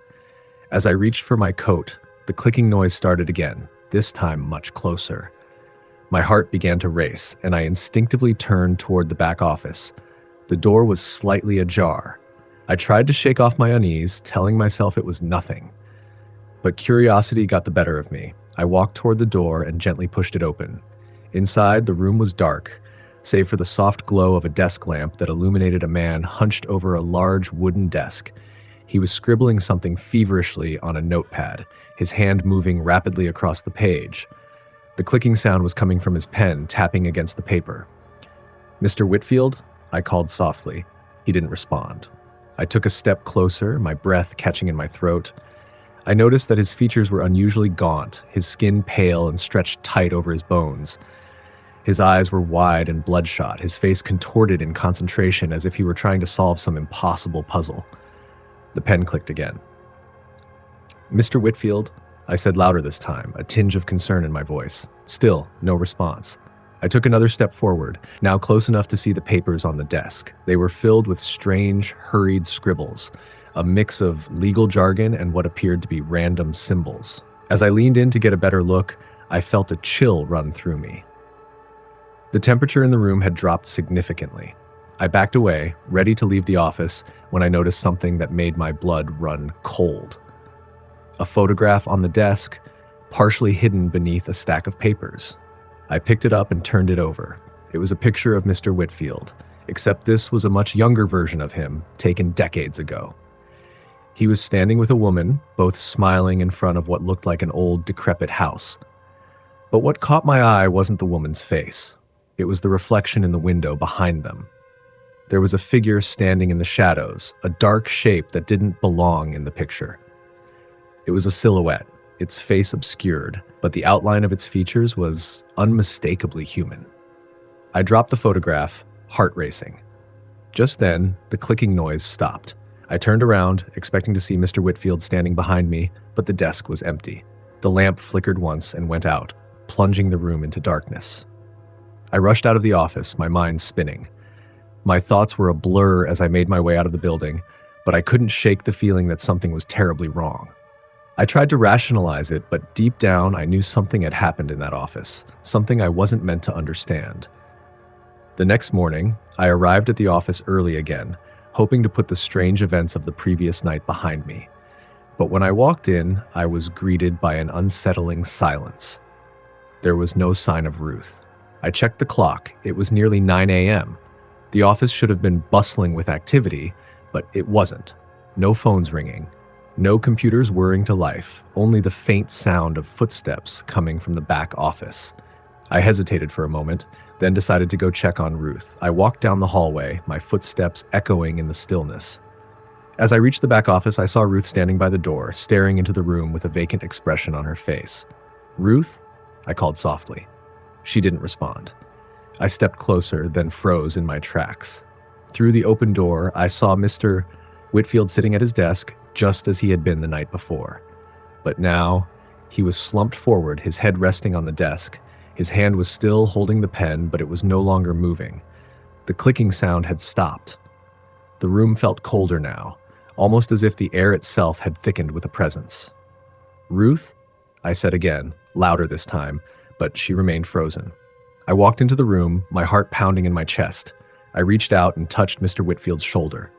As I reached for my coat, the clicking noise started again, this time much closer. My heart began to race, and I instinctively turned toward the back office. The door was slightly ajar. I tried to shake off my unease, telling myself it was nothing. But curiosity got the better of me. I walked toward the door and gently pushed it open. Inside, the room was dark, save for the soft glow of a desk lamp that illuminated a man hunched over a large wooden desk. He was scribbling something feverishly on a notepad, his hand moving rapidly across the page. The clicking sound was coming from his pen, tapping against the paper. "Mr. Whitfield?" I called softly. He didn't respond. I took a step closer, my breath catching in my throat. I noticed that his features were unusually gaunt, his skin pale and stretched tight over his bones. His eyes were wide and bloodshot, his face contorted in concentration as if he were trying to solve some impossible puzzle. The pen clicked again. "Mr. Whitfield?" I said louder this time, a tinge of concern in my voice. Still, no response. I took another step forward, now close enough to see the papers on the desk. They were filled with strange, hurried scribbles, a mix of legal jargon and what appeared to be random symbols. As I leaned in to get a better look, I felt a chill run through me. The temperature in the room had dropped significantly. I backed away, ready to leave the office, when I noticed something that made my blood run cold. A photograph on the desk, partially hidden beneath a stack of papers. I picked it up and turned it over. It was a picture of Mr. Whitfield, except this was a much younger version of him, taken decades ago. He was standing with a woman, both smiling in front of what looked like an old, decrepit house. But what caught my eye wasn't the woman's face. It was the reflection in the window behind them. There was a figure standing in the shadows, a dark shape that didn't belong in the picture. It was a silhouette, its face obscured, but the outline of its features was unmistakably human. I dropped the photograph, heart racing. Just then, the clicking noise stopped. I turned around, expecting to see Mr. Whitfield standing behind me, but the desk was empty. The lamp flickered once and went out, plunging the room into darkness. I rushed out of the office, my mind spinning. My thoughts were a blur as I made my way out of the building, but I couldn't shake the feeling that something was terribly wrong. I tried to rationalize it, but deep down I knew something had happened in that office, something I wasn't meant to understand. The next morning, I arrived at the office early again, hoping to put the strange events of the previous night behind me. But when I walked in, I was greeted by an unsettling silence. There was no sign of Ruth. I checked the clock. It was nearly 9 a.m. The office should have been bustling with activity, but it wasn't. No phones ringing. No computers whirring to life, only the faint sound of footsteps coming from the back office. I hesitated for a moment, then decided to go check on Ruth. I walked down the hallway, my footsteps echoing in the stillness. As I reached the back office, I saw Ruth standing by the door, staring into the room with a vacant expression on her face. "Ruth?" I called softly. She didn't respond. I stepped closer, then froze in my tracks. Through the open door, I saw Mr. Whitfield sitting at his desk, just as he had been the night before. But now, he was slumped forward, his head resting on the desk. His hand was still holding the pen, but it was no longer moving. The clicking sound had stopped. The room felt colder now, almost as if the air itself had thickened with a presence. "Ruth?" I said again, louder this time, but she remained frozen. I walked into the room, my heart pounding in my chest. I reached out and touched Mr. Whitfield's shoulder.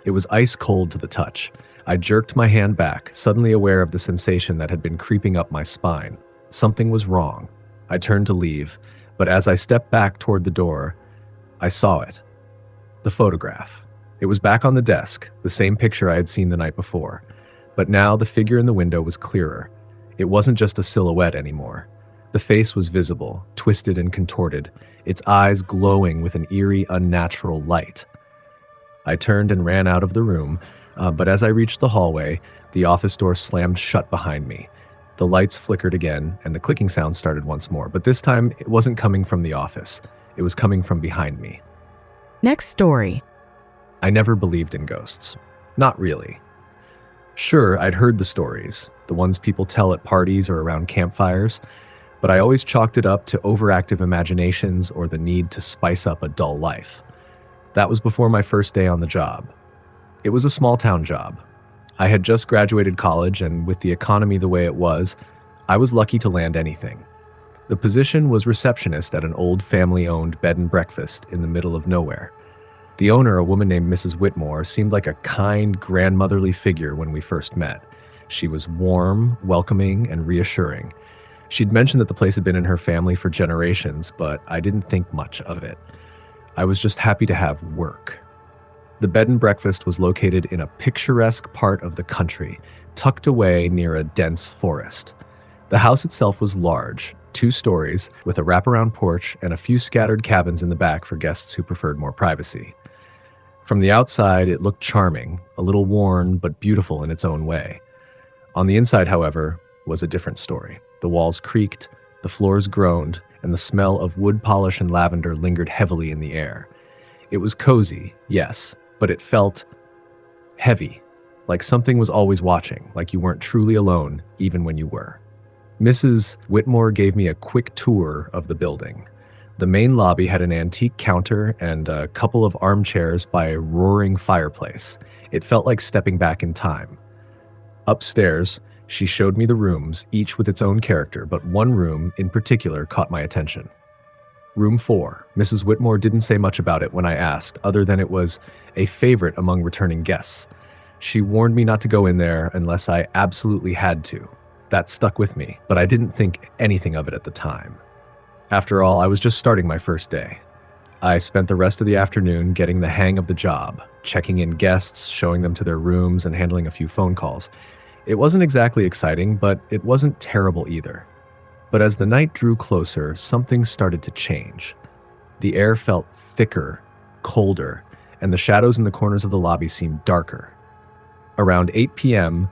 It was ice cold to the touch. I jerked my hand back, suddenly aware of the sensation that had been creeping up my spine. Something was wrong. I turned to leave, but as I stepped back toward the door, I saw it. The photograph. It was back on the desk, the same picture I had seen the night before. But now the figure in the window was clearer. It wasn't just a silhouette anymore. The face was visible, twisted and contorted, its eyes glowing with an eerie, unnatural light. I turned and ran out of the room, but as I reached the hallway, the office door slammed shut behind me. The lights flickered again, and the clicking sound started once more, but this time it wasn't coming from the office. It was coming from behind me. Next story. I never believed in ghosts. Not really. Sure, I'd heard the stories, the ones people tell at parties or around campfires, but I always chalked it up to overactive imaginations or the need to spice up a dull life. That was before my first day on the job. It was a small-town job. I had just graduated college, and with the economy the way it was, I was lucky to land anything. The position was receptionist at an old family-owned bed and breakfast in the middle of nowhere. The owner, a woman named Mrs. Whitmore, seemed like a kind, grandmotherly figure when we first met. She was warm, welcoming, and reassuring. She'd mentioned that the place had been in her family for generations, but I didn't think much of it. I was just happy to have work. The bed and breakfast was located in a picturesque part of the country, tucked away near a dense forest. The house itself was large, 2 stories, with a wraparound porch and a few scattered cabins in the back for guests who preferred more privacy. From the outside, it looked charming, a little worn but beautiful in its own way. On the inside, however, was a different story. The walls creaked, the floors groaned, and the smell of wood polish and lavender lingered heavily in the air. It was cozy, yes, but it felt heavy, like something was always watching, like you weren't truly alone, even when you were. Mrs. Whitmore gave me a quick tour of the building. The main lobby had an antique counter and a couple of armchairs by a roaring fireplace. It felt like stepping back in time. Upstairs, she showed me the rooms, each with its own character, but one room in particular caught my attention. Room 4. Mrs. Whitmore didn't say much about it when I asked, other than it was a favorite among returning guests. She warned me not to go in there unless I absolutely had to. That stuck with me, but I didn't think anything of it at the time. After all, I was just starting my first day. I spent the rest of the afternoon getting the hang of the job, checking in guests, showing them to their rooms, and handling a few phone calls. It wasn't exactly exciting, but it wasn't terrible either. But as the night drew closer, something started to change. The air felt thicker, colder, and the shadows in the corners of the lobby seemed darker. Around 8 p.m.,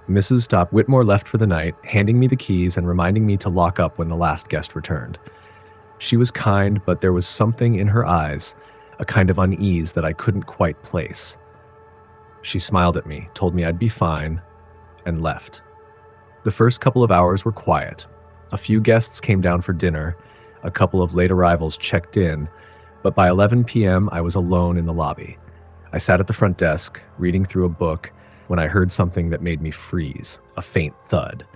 Mrs. Whitmore left for the night, handing me the keys and reminding me to lock up when the last guest returned. She was kind, but there was something in her eyes, a kind of unease that I couldn't quite place. She smiled at me, told me I'd be fine, and left. The first couple of hours were quiet. A few guests came down for dinner, a couple of late arrivals checked in, but by 11 p.m. I was alone in the lobby. I sat at the front desk, reading through a book, when I heard something that made me freeze, a faint thud.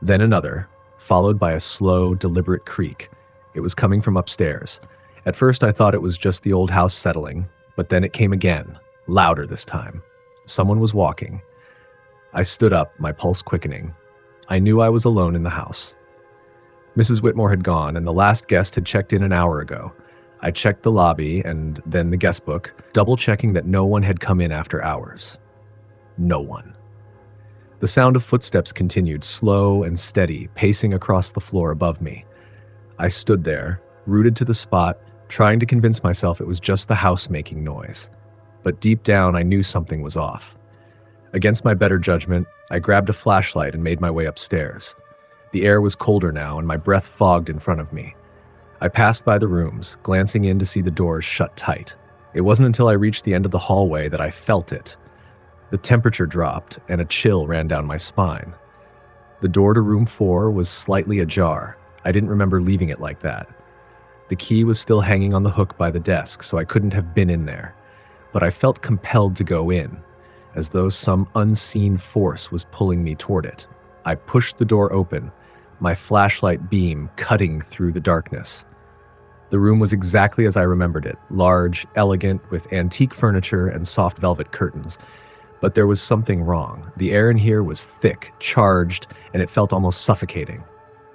Then another, followed by a slow, deliberate creak. It was coming from upstairs. At first I thought it was just the old house settling, but then it came again, louder this time. Someone was walking. I stood up, my pulse quickening. I knew I was alone in the house. Mrs. Whitmore had gone, and the last guest had checked in an hour ago. I checked the lobby and then the guest book, double-checking that no one had come in after hours. No one. The sound of footsteps continued, slow and steady, pacing across the floor above me. I stood there, rooted to the spot, trying to convince myself it was just the house making noise. But deep down, I knew something was off. Against my better judgment, I grabbed a flashlight and made my way upstairs. The air was colder now, and my breath fogged in front of me. I passed by the rooms, glancing in to see the doors shut tight. It wasn't until I reached the end of the hallway that I felt it. The temperature dropped, and a chill ran down my spine. The door to room 4 was slightly ajar. I didn't remember leaving it like that. The key was still hanging on the hook by the desk, so I couldn't have been in there. But I felt compelled to go in, as though some unseen force was pulling me toward it. I pushed the door open, my flashlight beam cutting through the darkness. The room was exactly as I remembered it, large, elegant, with antique furniture and soft velvet curtains. But there was something wrong. The air in here was thick, charged, and it felt almost suffocating.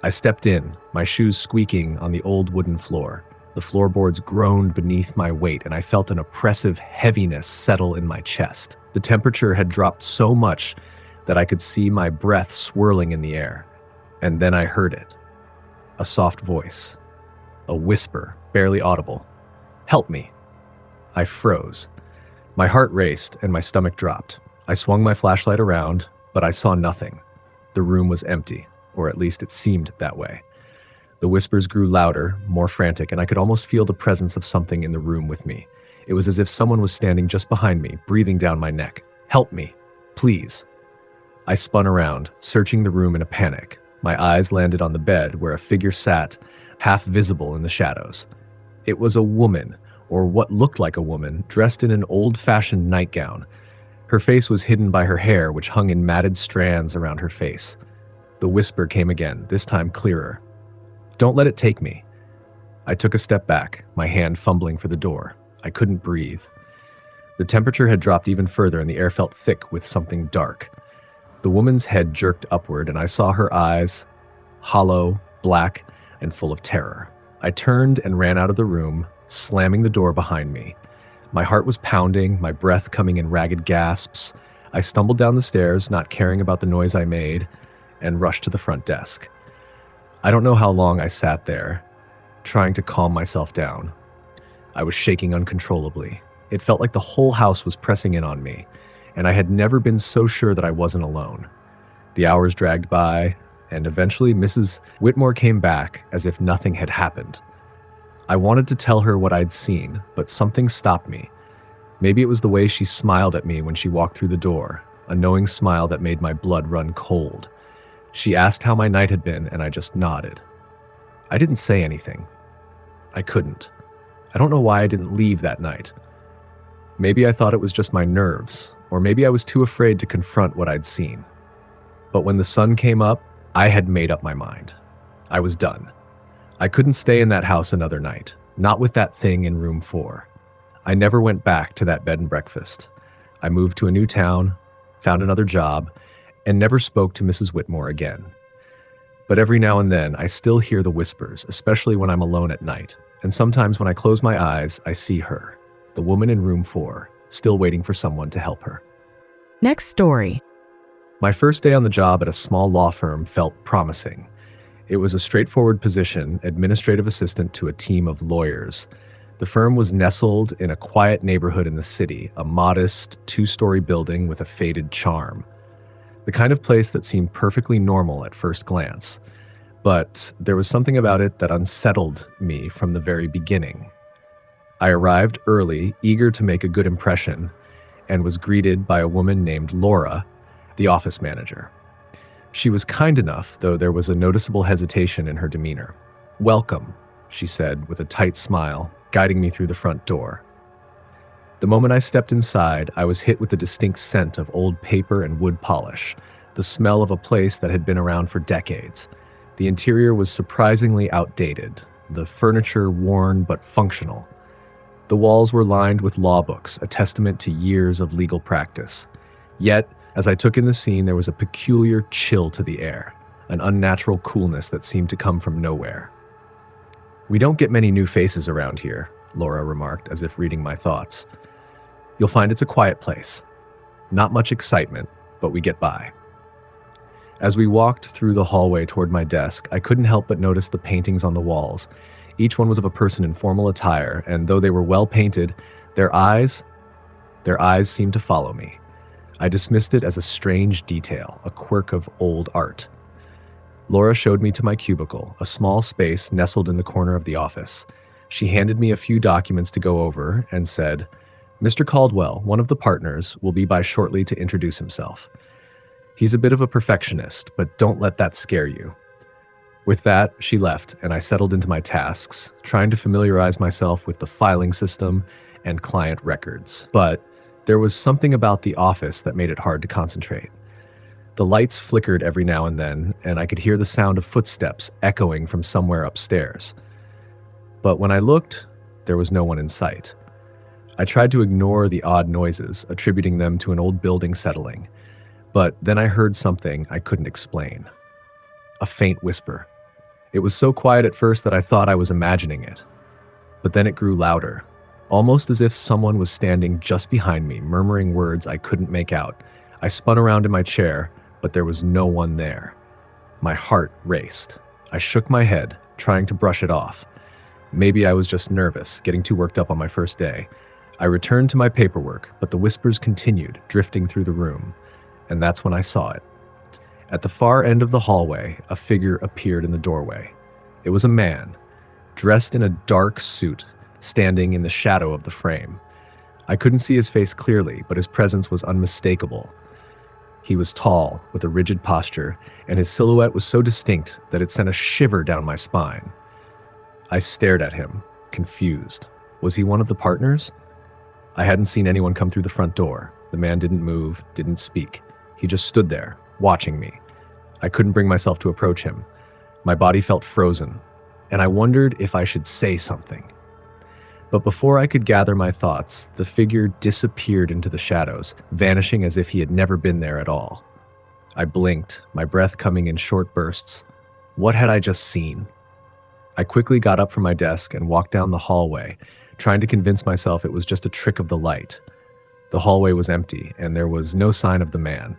I stepped in, my shoes squeaking on the old wooden floor. The floorboards groaned beneath my weight, and I felt an oppressive heaviness settle in my chest. The temperature had dropped so much that I could see my breath swirling in the air. And then I heard it. A soft voice. A whisper, barely audible. "Help me." I froze. My heart raced and my stomach dropped. I swung my flashlight around, but I saw nothing. The room was empty, or at least it seemed that way. The whispers grew louder, more frantic, and I could almost feel the presence of something in the room with me. It was as if someone was standing just behind me, breathing down my neck. "Help me, please." I spun around, searching the room in a panic. My eyes landed on the bed where a figure sat, half visible in the shadows. It was a woman, or what looked like a woman, dressed in an old-fashioned nightgown. Her face was hidden by her hair, which hung in matted strands around her face. The whisper came again, this time clearer. "Don't let it take me." I took a step back, my hand fumbling for the door. I couldn't breathe. The temperature had dropped even further, and the air felt thick with something dark. The woman's head jerked upward, and I saw her eyes, hollow, black, and full of terror. I turned and ran out of the room, slamming the door behind me. My heart was pounding, my breath coming in ragged gasps. I stumbled down the stairs, not caring about the noise I made, and rushed to the front desk. I don't know how long I sat there, trying to calm myself down. I was shaking uncontrollably. It felt like the whole house was pressing in on me, and I had never been so sure that I wasn't alone. The hours dragged by, and eventually Mrs. Whitmore came back as if nothing had happened. I wanted to tell her what I'd seen, but something stopped me. Maybe it was the way she smiled at me when she walked through the door, a knowing smile that made my blood run cold. She asked how my night had been, and I just nodded. I didn't say anything. I couldn't. I don't know why I didn't leave that night. Maybe I thought it was just my nerves, or maybe I was too afraid to confront what I'd seen. But when the sun came up, I had made up my mind. I was done. I couldn't stay in that house another night, not with that thing in room 4. I never went back to that bed and breakfast. I moved to a new town, found another job, and never spoke to Mrs. Whitmore again. But every now and then, I still hear the whispers, especially when I'm alone at night. And sometimes when I close my eyes, I see her, the woman in room 4, still waiting for someone to help her. Next story. My first day on the job at a small law firm felt promising. It was a straightforward position, administrative assistant to a team of lawyers. The firm was nestled in a quiet neighborhood in the city, a modest, 2-story building with a faded charm. The kind of place that seemed perfectly normal at first glance. But there was something about it that unsettled me from the very beginning. I arrived early, eager to make a good impression, and was greeted by a woman named Laura, the office manager. She was kind enough, though there was a noticeable hesitation in her demeanor. "Welcome," she said with a tight smile, guiding me through the front door. The moment I stepped inside, I was hit with the distinct scent of old paper and wood polish, the smell of a place that had been around for decades. The interior was surprisingly outdated, the furniture worn but functional. The walls were lined with law books, a testament to years of legal practice. Yet, as I took in the scene, there was a peculiar chill to the air, an unnatural coolness that seemed to come from nowhere. "We don't get many new faces around here," Laura remarked, as if reading my thoughts. "You'll find it's a quiet place. Not much excitement, but we get by." As we walked through the hallway toward my desk, I couldn't help but notice the paintings on the walls. Each one was of a person in formal attire, and though they were well painted, their eyes seemed to follow me. I dismissed it as a strange detail, a quirk of old art. Laura showed me to my cubicle, a small space nestled in the corner of the office. She handed me a few documents to go over and said, "Mr. Caldwell, one of the partners, will be by shortly to introduce himself. He's a bit of a perfectionist, but don't let that scare you." With that, she left, and I settled into my tasks, trying to familiarize myself with the filing system and client records. But there was something about the office that made it hard to concentrate. The lights flickered every now and then, and I could hear the sound of footsteps echoing from somewhere upstairs. But when I looked, there was no one in sight. I tried to ignore the odd noises, attributing them to an old building settling. But then I heard something I couldn't explain. A faint whisper. It was so quiet at first that I thought I was imagining it. But then it grew louder, almost as if someone was standing just behind me, murmuring words I couldn't make out. I spun around in my chair, but there was no one there. My heart raced. I shook my head, trying to brush it off. Maybe I was just nervous, getting too worked up on my first day. I returned to my paperwork, but the whispers continued, drifting through the room. And that's when I saw it. At the far end of the hallway, a figure appeared in the doorway. It was a man, dressed in a dark suit, standing in the shadow of the frame. I couldn't see his face clearly, but his presence was unmistakable. He was tall, with a rigid posture, and his silhouette was so distinct that it sent a shiver down my spine. I stared at him, confused. Was he one of the partners? I hadn't seen anyone come through the front door. The man didn't move, didn't speak. He just stood there, watching me. I couldn't bring myself to approach him. My body felt frozen, and I wondered if I should say something. But before I could gather my thoughts, the figure disappeared into the shadows, vanishing as if he had never been there at all. I blinked, my breath coming in short bursts. What had I just seen? I quickly got up from my desk and walked down the hallway, trying to convince myself it was just a trick of the light. The hallway was empty, and there was no sign of the man.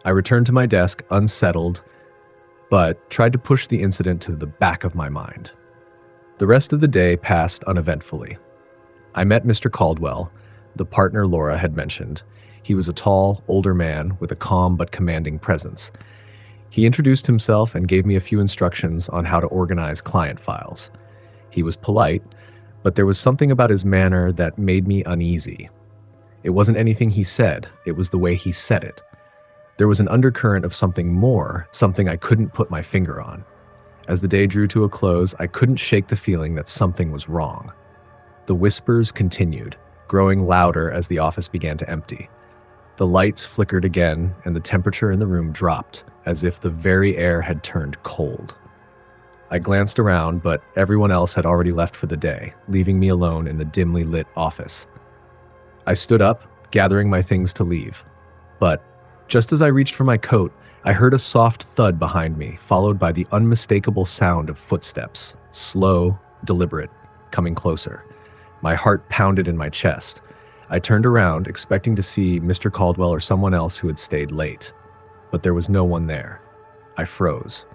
I returned to my desk, unsettled, but tried to push the incident to the back of my mind. The rest of the day passed uneventfully. I met Mr. Caldwell, the partner Laura had mentioned. He was a tall, older man with a calm but commanding presence. He introduced himself and gave me a few instructions on how to organize client files. He was polite, but there was something about his manner that made me uneasy. It wasn't anything he said, it was the way he said it. There was an undercurrent of something more, something I couldn't put my finger on. As the day drew to a close, I couldn't shake the feeling that something was wrong. The whispers continued, growing louder as the office began to empty. The lights flickered again, and the temperature in the room dropped, as if the very air had turned cold. I glanced around, but everyone else had already left for the day, leaving me alone in the dimly lit office. I stood up, gathering my things to leave. But just as I reached for my coat, I heard a soft thud behind me, followed by the unmistakable sound of footsteps, slow, deliberate, coming closer. My heart pounded in my chest. I turned around, expecting to see Mr. Caldwell or someone else who had stayed late. But there was no one there. I froze.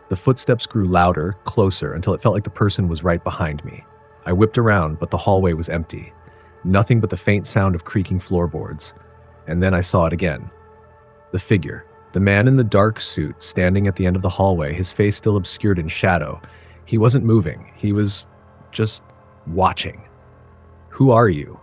The footsteps grew louder, closer, until it felt like the person was right behind me. I whipped around, but the hallway was empty. Nothing but the faint sound of creaking floorboards. And then I saw it again. The figure. The man in the dark suit, standing at the end of the hallway, his face still obscured in shadow. He wasn't moving. He was just watching. "Who are you?"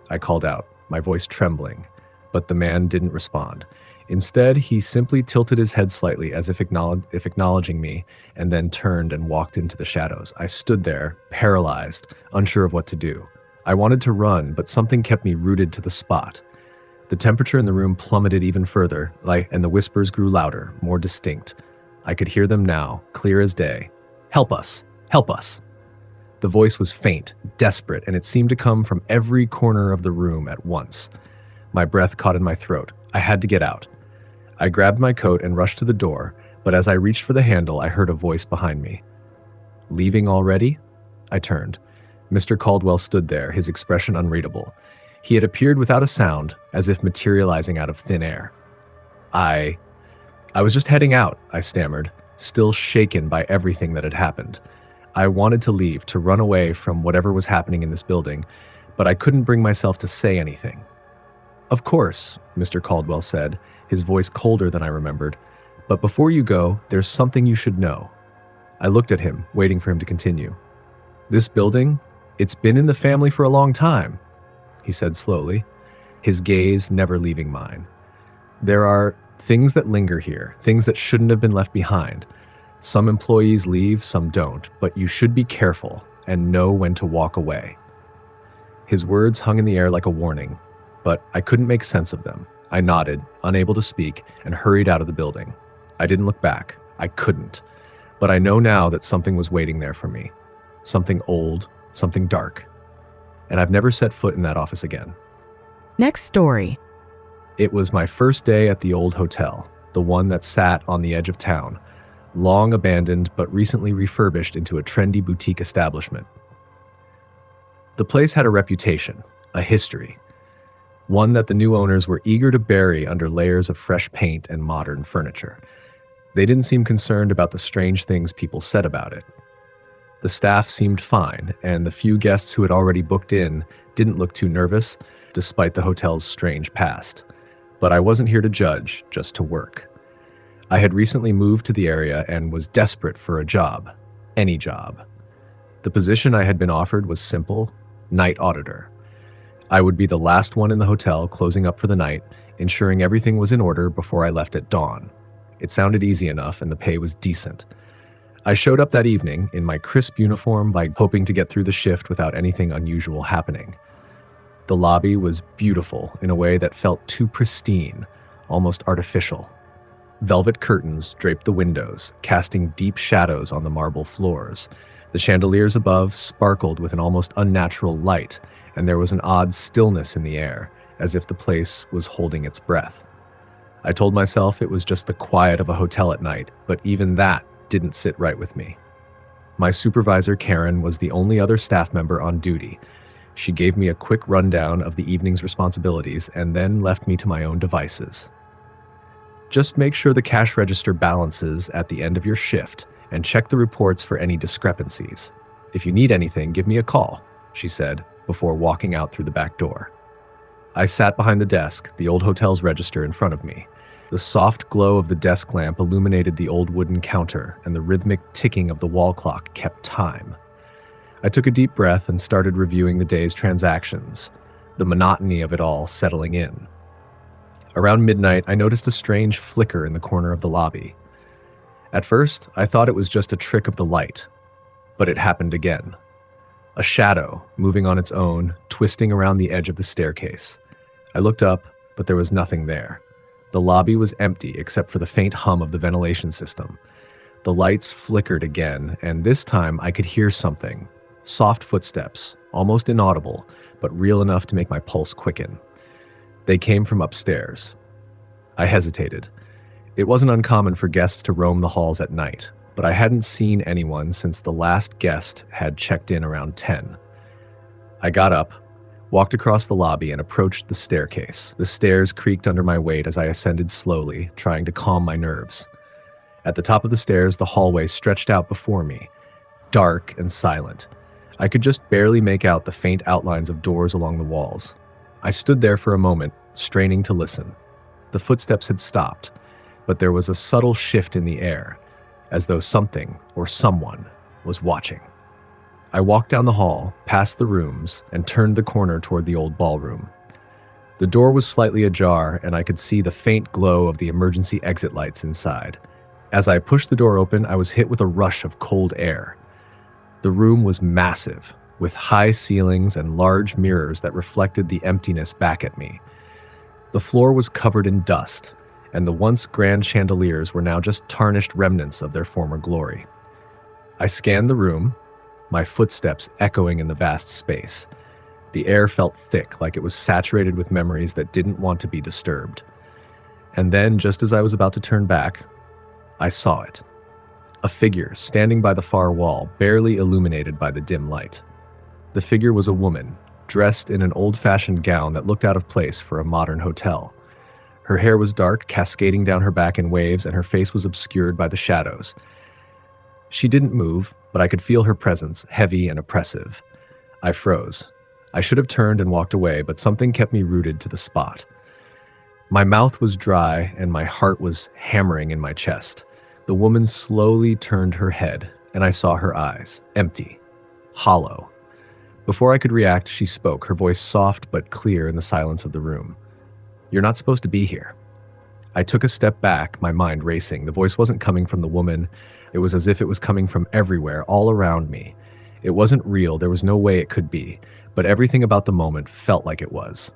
I called out, my voice trembling. But the man didn't respond. Instead, he simply tilted his head slightly as if acknowledging me, and then turned and walked into the shadows. I stood there, paralyzed, unsure of what to do. I wanted to run, but something kept me rooted to the spot. The temperature in the room plummeted even further, and the whispers grew louder, more distinct. I could hear them now, clear as day. Help us! Help us! The voice was faint, desperate, and it seemed to come from every corner of the room at once. My breath caught in my throat. I had to get out. I grabbed my coat and rushed to the door, but as I reached for the handle, I heard a voice behind me. Leaving already? I turned. Mr. Caldwell stood there, his expression unreadable. He had appeared without a sound, as if materializing out of thin air. I was just heading out, I stammered, still shaken by everything that had happened. I wanted to leave, to run away from whatever was happening in this building, but I couldn't bring myself to say anything. Of course, Mr. Caldwell said, his voice colder than I remembered. But before you go, there's something you should know. I looked at him, waiting for him to continue. This building, it's been in the family for a long time, he said slowly, his gaze never leaving mine. There are things that linger here, things that shouldn't have been left behind. Some employees leave, some don't, but you should be careful and know when to walk away. His words hung in the air like a warning, but I couldn't make sense of them. I nodded, unable to speak, and hurried out of the building. I didn't look back. I couldn't. But I know now that something was waiting there for me. Something old, something dark. And I've never set foot in that office again. Next story. It was my first day at the old hotel, the one that sat on the edge of town, long abandoned but recently refurbished into a trendy boutique establishment. The place had a reputation, a history, one that the new owners were eager to bury under layers of fresh paint and modern furniture. They didn't seem concerned about the strange things people said about it. The staff seemed fine, and the few guests who had already booked in didn't look too nervous, despite the hotel's strange past. But I wasn't here to judge, just to work. I had recently moved to the area and was desperate for a job, any job. The position I had been offered was simple, night auditor. I would be the last one in the hotel closing up for the night, ensuring everything was in order before I left at dawn. It sounded easy enough and the pay was decent. I showed up that evening in my crisp uniform, hoping to get through the shift without anything unusual happening. The lobby was beautiful in a way that felt too pristine, almost artificial. Velvet curtains draped the windows, casting deep shadows on the marble floors. The chandeliers above sparkled with an almost unnatural light, and there was an odd stillness in the air, as if the place was holding its breath. I told myself it was just the quiet of a hotel at night, but even that didn't sit right with me. My supervisor, Karen, was the only other staff member on duty. She gave me a quick rundown of the evening's responsibilities and then left me to my own devices. Just make sure the cash register balances at the end of your shift and check the reports for any discrepancies. If you need anything, give me a call, she said, before walking out through the back door. I sat behind the desk, the old hotel's register in front of me. The soft glow of the desk lamp illuminated the old wooden counter, and the rhythmic ticking of the wall clock kept time. I took a deep breath and started reviewing the day's transactions, the monotony of it all settling in. Around midnight, I noticed a strange flicker in the corner of the lobby. At first, I thought it was just a trick of the light, but it happened again. A shadow, moving on its own, twisting around the edge of the staircase. I looked up, but there was nothing there. The lobby was empty except for the faint hum of the ventilation system. The lights flickered again, and this time I could hear something. Soft footsteps, almost inaudible, but real enough to make my pulse quicken. They came from upstairs. I hesitated. It wasn't uncommon for guests to roam the halls at night, but I hadn't seen anyone since the last guest had checked in around 10. I got up, walked across the lobby, and approached the staircase. The stairs creaked under my weight as I ascended slowly, trying to calm my nerves. At the top of the stairs, the hallway stretched out before me, dark and silent. I could just barely make out the faint outlines of doors along the walls. I stood there for a moment, straining to listen. The footsteps had stopped, but there was a subtle shift in the air, as though something or someone was watching. I walked down the hall, past the rooms, and turned the corner toward the old ballroom. The door was slightly ajar, and I could see the faint glow of the emergency exit lights inside. As I pushed the door open, I was hit with a rush of cold air. The room was massive, with high ceilings and large mirrors that reflected the emptiness back at me. The floor was covered in dust, and the once grand chandeliers were now just tarnished remnants of their former glory. I scanned the room, my footsteps echoing in the vast space. The air felt thick, like it was saturated with memories that didn't want to be disturbed. And then, just as I was about to turn back, I saw it. A figure standing by the far wall, barely illuminated by the dim light. The figure was a woman, dressed in an old-fashioned gown that looked out of place for a modern hotel. Her hair was dark, cascading down her back in waves, and her face was obscured by the shadows. She didn't move, but I could feel her presence, heavy and oppressive. I froze. I should have turned and walked away, but something kept me rooted to the spot. My mouth was dry, and my heart was hammering in my chest. The woman slowly turned her head, and I saw her eyes, empty, hollow. Before I could react, she spoke, her voice soft but clear in the silence of the room. "You're not supposed to be here." I took a step back, my mind racing. The voice wasn't coming from the woman. It was as if it was coming from everywhere, all around me. It wasn't real, there was no way it could be, but everything about the moment felt like it was.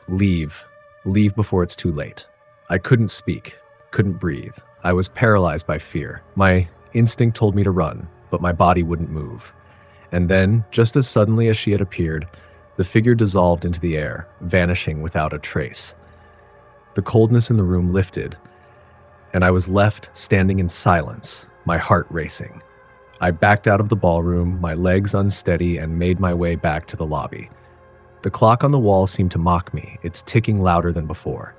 Leave. Leave before it's too late. I couldn't speak, couldn't breathe. I was paralyzed by fear. My instinct told me to run, but my body wouldn't move. And then, just as suddenly as she had appeared, the figure dissolved into the air, vanishing without a trace. The coldness in the room lifted, and I was left standing in silence, my heart racing. I backed out of the ballroom, my legs unsteady, and made my way back to the lobby. The clock on the wall seemed to mock me, its ticking louder than before.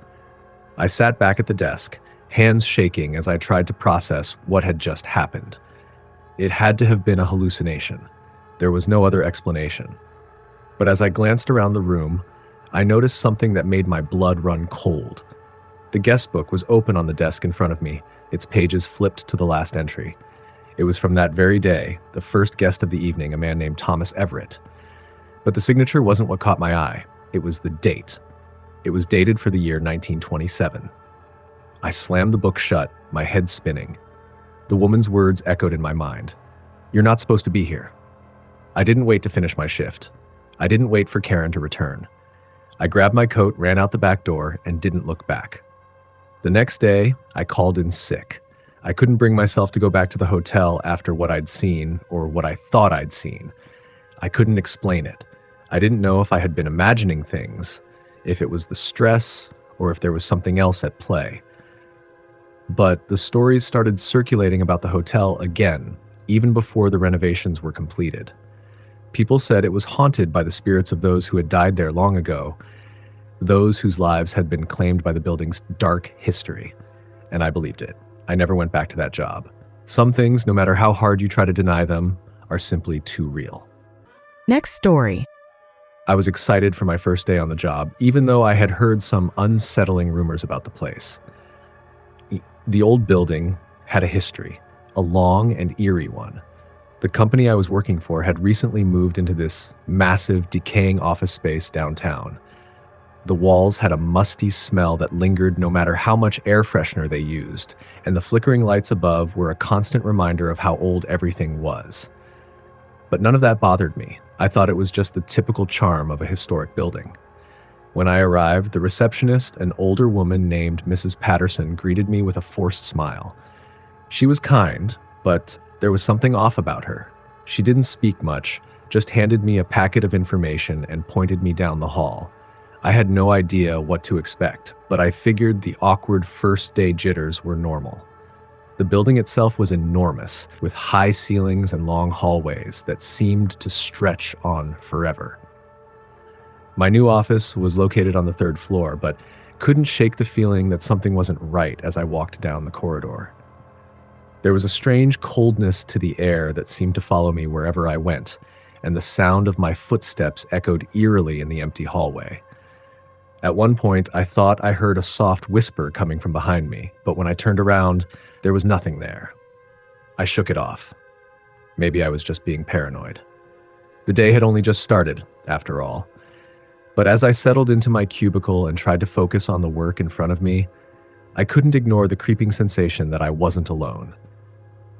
I sat back at the desk, hands shaking as I tried to process what had just happened. It had to have been a hallucination. There was no other explanation. But as I glanced around the room, I noticed something that made my blood run cold. The guest book was open on the desk in front of me, its pages flipped to the last entry. It was from that very day, the first guest of the evening, a man named Thomas Everett. But the signature wasn't what caught my eye. It was the date. It was dated for the year 1927. I slammed the book shut, my head spinning. The woman's words echoed in my mind. "You're not supposed to be here." I didn't wait to finish my shift. I didn't wait for Karen to return. I grabbed my coat, ran out the back door, and didn't look back. The next day, I called in sick. I couldn't bring myself to go back to the hotel after what I'd seen, or what I thought I'd seen. I couldn't explain it. I didn't know if I had been imagining things, if it was the stress, or if there was something else at play. But the stories started circulating about the hotel again, even before the renovations were completed. People said it was haunted by the spirits of those who had died there long ago, those whose lives had been claimed by the building's dark history. And I believed it. I never went back to that job. Some things, no matter how hard you try to deny them, are simply too real. Next story. I was excited for my first day on the job, even though I had heard some unsettling rumors about the place. The old building had a history, a long and eerie one. The company I was working for had recently moved into this massive, decaying office space downtown. The walls had a musty smell that lingered no matter how much air freshener they used, and the flickering lights above were a constant reminder of how old everything was. But none of that bothered me. I thought it was just the typical charm of a historic building. When I arrived, the receptionist, an older woman named Mrs. Patterson, greeted me with a forced smile. She was kind, but there was something off about her. She didn't speak much, just handed me a packet of information and pointed me down the hall. I had no idea what to expect, but I figured the awkward first-day jitters were normal. The building itself was enormous, with high ceilings and long hallways that seemed to stretch on forever. My new office was located on the third floor, but couldn't shake the feeling that something wasn't right as I walked down the corridor. There was a strange coldness to the air that seemed to follow me wherever I went, and the sound of my footsteps echoed eerily in the empty hallway. At one point, I thought I heard a soft whisper coming from behind me, but when I turned around, there was nothing there. I shook it off. Maybe I was just being paranoid. The day had only just started, after all. But as I settled into my cubicle and tried to focus on the work in front of me, I couldn't ignore the creeping sensation that I wasn't alone.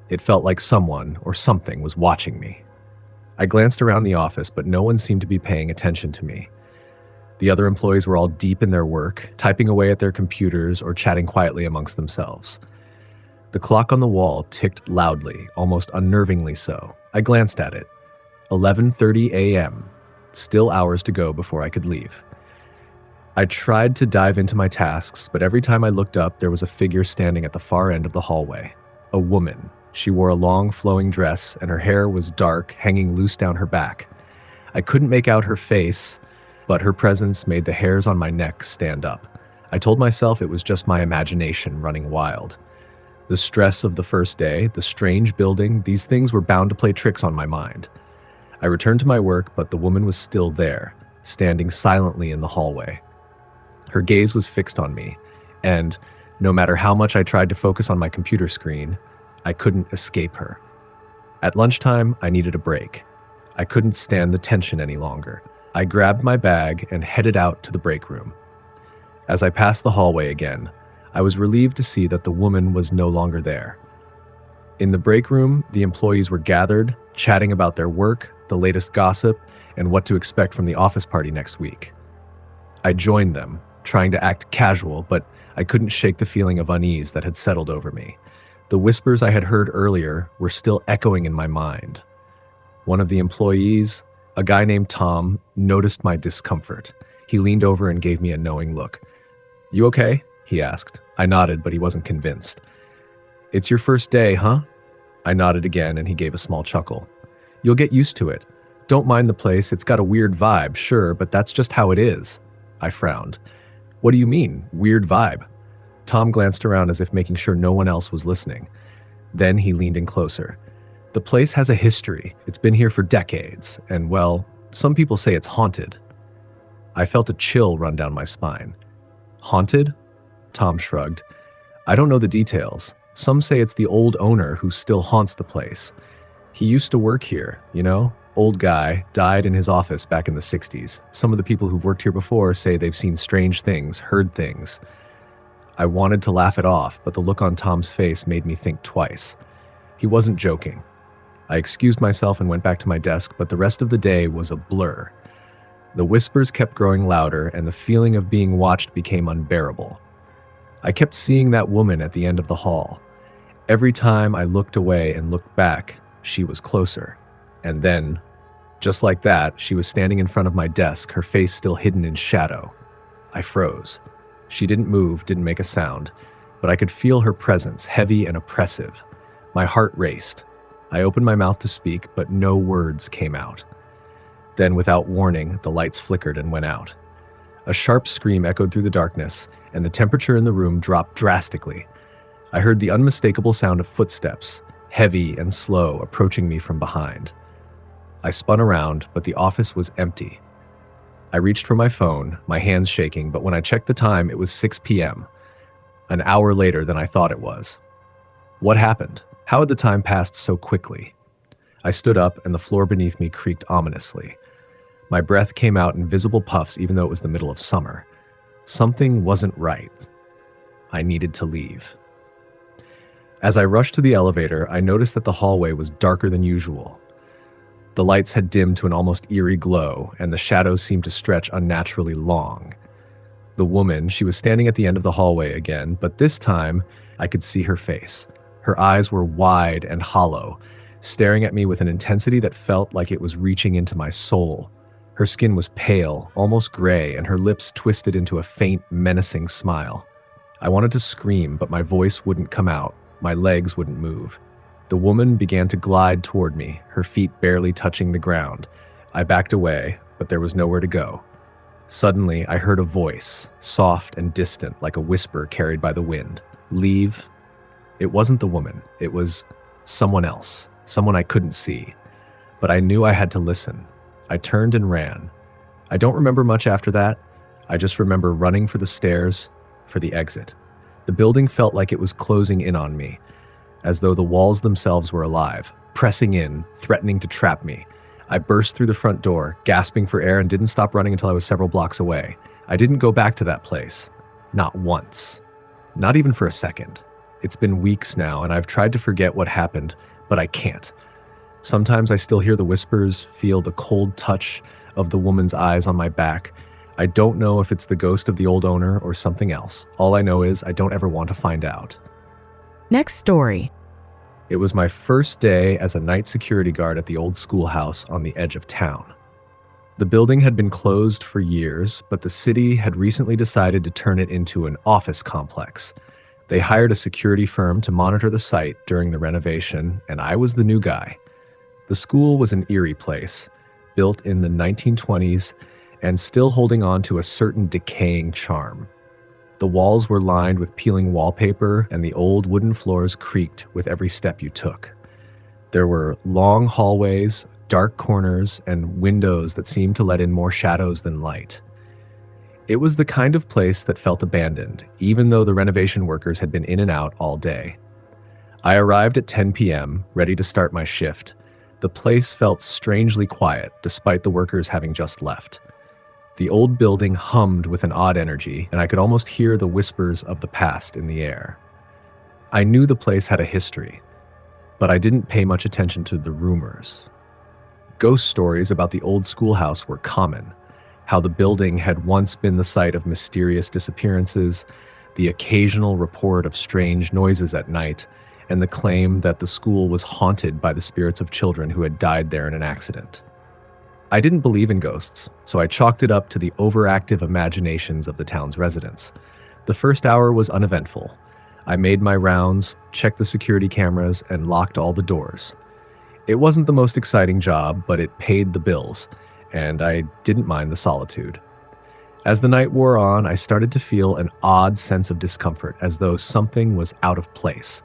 It felt like someone or something was watching me. I glanced around the office, but no one seemed to be paying attention to me. The other employees were all deep in their work, typing away at their computers or chatting quietly amongst themselves. The clock on the wall ticked loudly, almost unnervingly so. I glanced at it. 11:30 a.m. Still hours to go before I could leave. I tried to dive into my tasks, but every time I looked up, there was a figure standing at the far end of the hallway. A woman. She wore a long, flowing dress, and her hair was dark, hanging loose down her back. I couldn't make out her face, but her presence made the hairs on my neck stand up. I told myself it was just my imagination running wild. The stress of the first day, the strange building, these things were bound to play tricks on my mind. I returned to my work, but the woman was still there, standing silently in the hallway. Her gaze was fixed on me, and no matter how much I tried to focus on my computer screen, I couldn't escape her. At lunchtime, I needed a break. I couldn't stand the tension any longer. I grabbed my bag and headed out to the break room. As I passed the hallway again, I was relieved to see that the woman was no longer there. In the break room, the employees were gathered, chatting about their work, the latest gossip, and what to expect from the office party next week. I joined them, trying to act casual, but I couldn't shake the feeling of unease that had settled over me. The whispers I had heard earlier were still echoing in my mind. One of the employees, a guy named Tom, noticed my discomfort. He leaned over and gave me a knowing look. "You okay?" he asked. I nodded, but he wasn't convinced. "It's your first day, huh?" I nodded again, and he gave a small chuckle. "You'll get used to it. Don't mind the place. It's got a weird vibe, sure, but that's just how it is." I frowned. "What do you mean, weird vibe?" Tom glanced around as if making sure no one else was listening. Then he leaned in closer. "The place has a history. It's been here for decades, and well, some people say it's haunted." I felt a chill run down my spine. "Haunted?" Tom shrugged. "I don't know the details. Some say it's the old owner who still haunts the place. He used to work here, Old guy, died in his office back in the 60s. Some of the people who've worked here before say they've seen strange things, heard things." I wanted to laugh it off, but the look on Tom's face made me think twice. He wasn't joking. I excused myself and went back to my desk, but the rest of the day was a blur. The whispers kept growing louder, and the feeling of being watched became unbearable. I kept seeing that woman at the end of the hall. Every time I looked away and looked back, she was closer. And then, just like that, she was standing in front of my desk, her face still hidden in shadow. I froze. She didn't move, didn't make a sound, but I could feel her presence, heavy and oppressive. My heart raced. I opened my mouth to speak, but no words came out. Then, without warning, the lights flickered and went out. A sharp scream echoed through the darkness, and the temperature in the room dropped drastically. I heard the unmistakable sound of footsteps, heavy and slow, approaching me from behind. I spun around, but the office was empty. I reached for my phone, my hands shaking, but when I checked the time, it was 6 p.m., an hour later than I thought it was. What happened? How had the time passed so quickly? I stood up, and the floor beneath me creaked ominously. My breath came out in visible puffs even though it was the middle of summer. Something wasn't right. I needed to leave. As I rushed to the elevator, I noticed that the hallway was darker than usual. The lights had dimmed to an almost eerie glow, and the shadows seemed to stretch unnaturally long. The woman, she was standing at the end of the hallway again, but this time I could see her face. Her eyes were wide and hollow, staring at me with an intensity that felt like it was reaching into my soul. Her skin was pale, almost gray, and her lips twisted into a faint, menacing smile. I wanted to scream, but my voice wouldn't come out. My legs wouldn't move. The woman began to glide toward me, her feet barely touching the ground. I backed away, but there was nowhere to go. Suddenly, I heard a voice, soft and distant, like a whisper carried by the wind. "Leave." It wasn't the woman. It was someone else, someone I couldn't see. But I knew I had to listen. I turned and ran. I don't remember much after that. I just remember running for the stairs, for the exit. The building felt like it was closing in on me, as though the walls themselves were alive, pressing in, threatening to trap me. I burst through the front door, gasping for air, and didn't stop running until I was several blocks away. I didn't go back to that place. Not once. Not even for a second. It's been weeks now, and I've tried to forget what happened, but I can't. Sometimes I still hear the whispers, feel the cold touch of the woman's eyes on my back. I don't know if it's the ghost of the old owner or something else. All I know is I don't ever want to find out. Next story. It was my first day as a night security guard at the old schoolhouse on the edge of town. The building had been closed for years, but the city had recently decided to turn it into an office complex. They hired a security firm to monitor the site during the renovation, and I was the new guy. The school was an eerie place, built in the 1920s and still holding on to a certain decaying charm. The walls were lined with peeling wallpaper, and the old wooden floors creaked with every step you took. There were long hallways, dark corners, and windows that seemed to let in more shadows than light. It was the kind of place that felt abandoned, even though the renovation workers had been in and out all day. I arrived at 10 p.m., ready to start my shift. The place felt strangely quiet, despite the workers having just left. The old building hummed with an odd energy, and I could almost hear the whispers of the past in the air. I knew the place had a history, but I didn't pay much attention to the rumors. Ghost stories about the old schoolhouse were common, how the building had once been the site of mysterious disappearances, the occasional report of strange noises at night, and the claim that the school was haunted by the spirits of children who had died there in an accident. I didn't believe in ghosts, so I chalked it up to the overactive imaginations of the town's residents. The first hour was uneventful. I made my rounds, checked the security cameras, and locked all the doors. It wasn't the most exciting job, but it paid the bills, and I didn't mind the solitude. As the night wore on, I started to feel an odd sense of discomfort, as though something was out of place.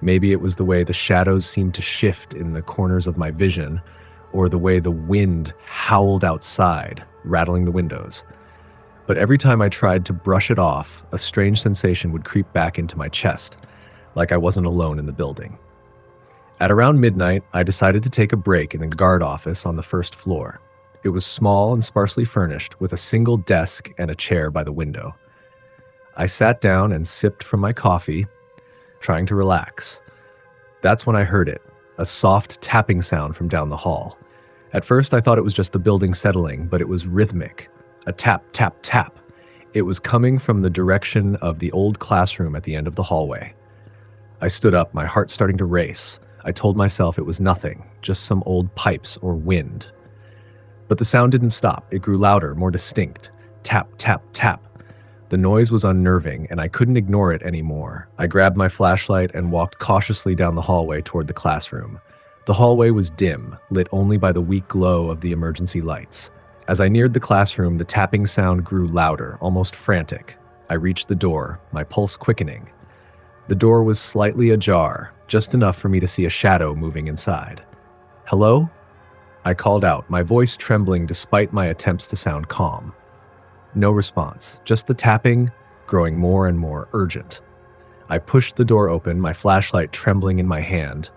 Maybe it was the way the shadows seemed to shift in the corners of my vision, or the way the wind howled outside, rattling the windows. But every time I tried to brush it off, a strange sensation would creep back into my chest, like I wasn't alone in the building. At around midnight, I decided to take a break in the guard office on the first floor. It was small and sparsely furnished, with a single desk and a chair by the window. I sat down and sipped from my coffee, trying to relax. That's when I heard it, a soft tapping sound from down the hall. At first, I thought it was just the building settling, but it was rhythmic. A tap, tap, tap. It was coming from the direction of the old classroom at the end of the hallway. I stood up, my heart starting to race. I told myself it was nothing, just some old pipes or wind. But the sound didn't stop. It grew louder, more distinct. Tap, tap, tap. The noise was unnerving, and I couldn't ignore it anymore. I grabbed my flashlight and walked cautiously down the hallway toward the classroom. The hallway was dim, lit only by the weak glow of the emergency lights. As I neared the classroom, the tapping sound grew louder, almost frantic. I reached the door, my pulse quickening. The door was slightly ajar, just enough for me to see a shadow moving inside. "Hello?" I called out, my voice trembling despite my attempts to sound calm. No response, just the tapping, growing more and more urgent. I pushed the door open, my flashlight trembling in my hand.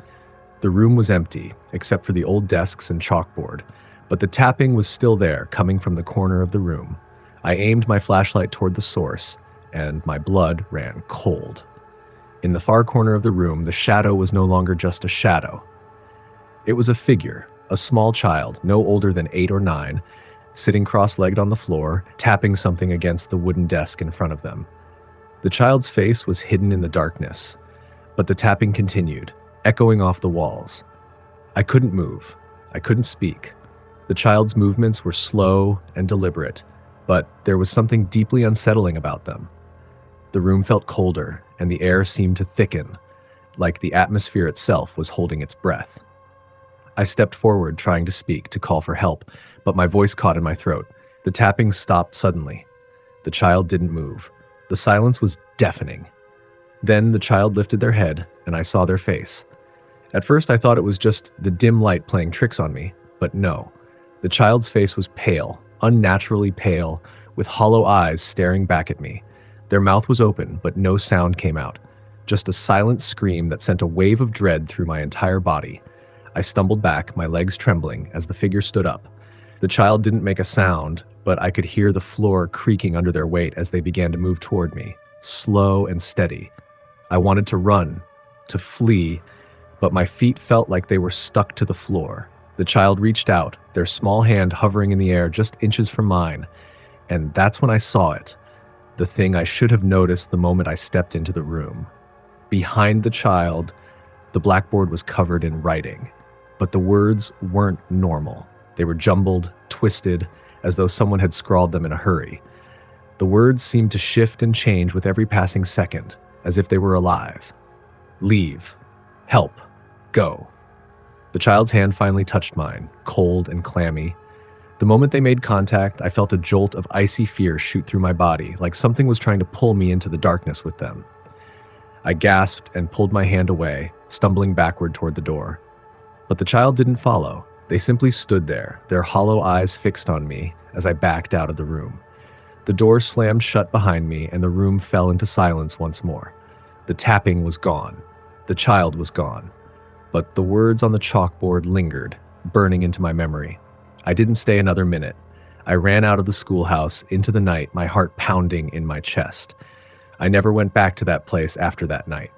The room was empty, except for the old desks and chalkboard, but the tapping was still there, coming from the corner of the room. I aimed my flashlight toward the source, and my blood ran cold. In the far corner of the room, the shadow was no longer just a shadow. It was a figure, a small child, no older than 8 or 9, sitting cross-legged on the floor, tapping something against the wooden desk in front of them. The child's face was hidden in the darkness, but the tapping continued, echoing off the walls. I couldn't move. I couldn't speak. The child's movements were slow and deliberate, but there was something deeply unsettling about them. The room felt colder, and the air seemed to thicken, like the atmosphere itself was holding its breath. I stepped forward, trying to speak, to call for help, but my voice caught in my throat. The tapping stopped suddenly. The child didn't move. The silence was deafening. Then the child lifted their head, and I saw their face. At first, I thought it was just the dim light playing tricks on me, but no. The child's face was pale, unnaturally pale, with hollow eyes staring back at me. Their mouth was open, but no sound came out. Just a silent scream that sent a wave of dread through my entire body. I stumbled back, my legs trembling, as the figure stood up. The child didn't make a sound, but I could hear the floor creaking under their weight as they began to move toward me, slow and steady. I wanted to run, to flee, but my feet felt like they were stuck to the floor. The child reached out, their small hand hovering in the air just inches from mine, and that's when I saw it, the thing I should have noticed the moment I stepped into the room. Behind the child, the blackboard was covered in writing, but the words weren't normal. They were jumbled, twisted, as though someone had scrawled them in a hurry. The words seemed to shift and change with every passing second, as if they were alive. Leave. Help. Go. The child's hand finally touched mine, cold and clammy. The moment they made contact, I felt a jolt of icy fear shoot through my body, like something was trying to pull me into the darkness with them. I gasped and pulled my hand away, stumbling backward toward the door. But the child didn't follow. They simply stood there, their hollow eyes fixed on me as I backed out of the room. The door slammed shut behind me and the room fell into silence once more. The tapping was gone. The child was gone. But the words on the chalkboard lingered, burning into my memory. I didn't stay another minute. I ran out of the schoolhouse into the night, my heart pounding in my chest. I never went back to that place after that night.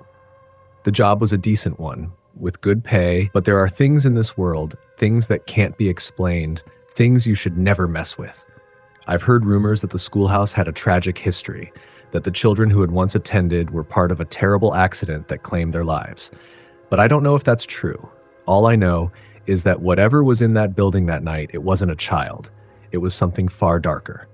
The job was a decent one, with good pay, but there are things in this world, things that can't be explained, things you should never mess with. I've heard rumors that the schoolhouse had a tragic history, that the children who had once attended were part of a terrible accident that claimed their lives. But I don't know if that's true. All I know is that whatever was in that building that night, it wasn't a child. It was something far darker.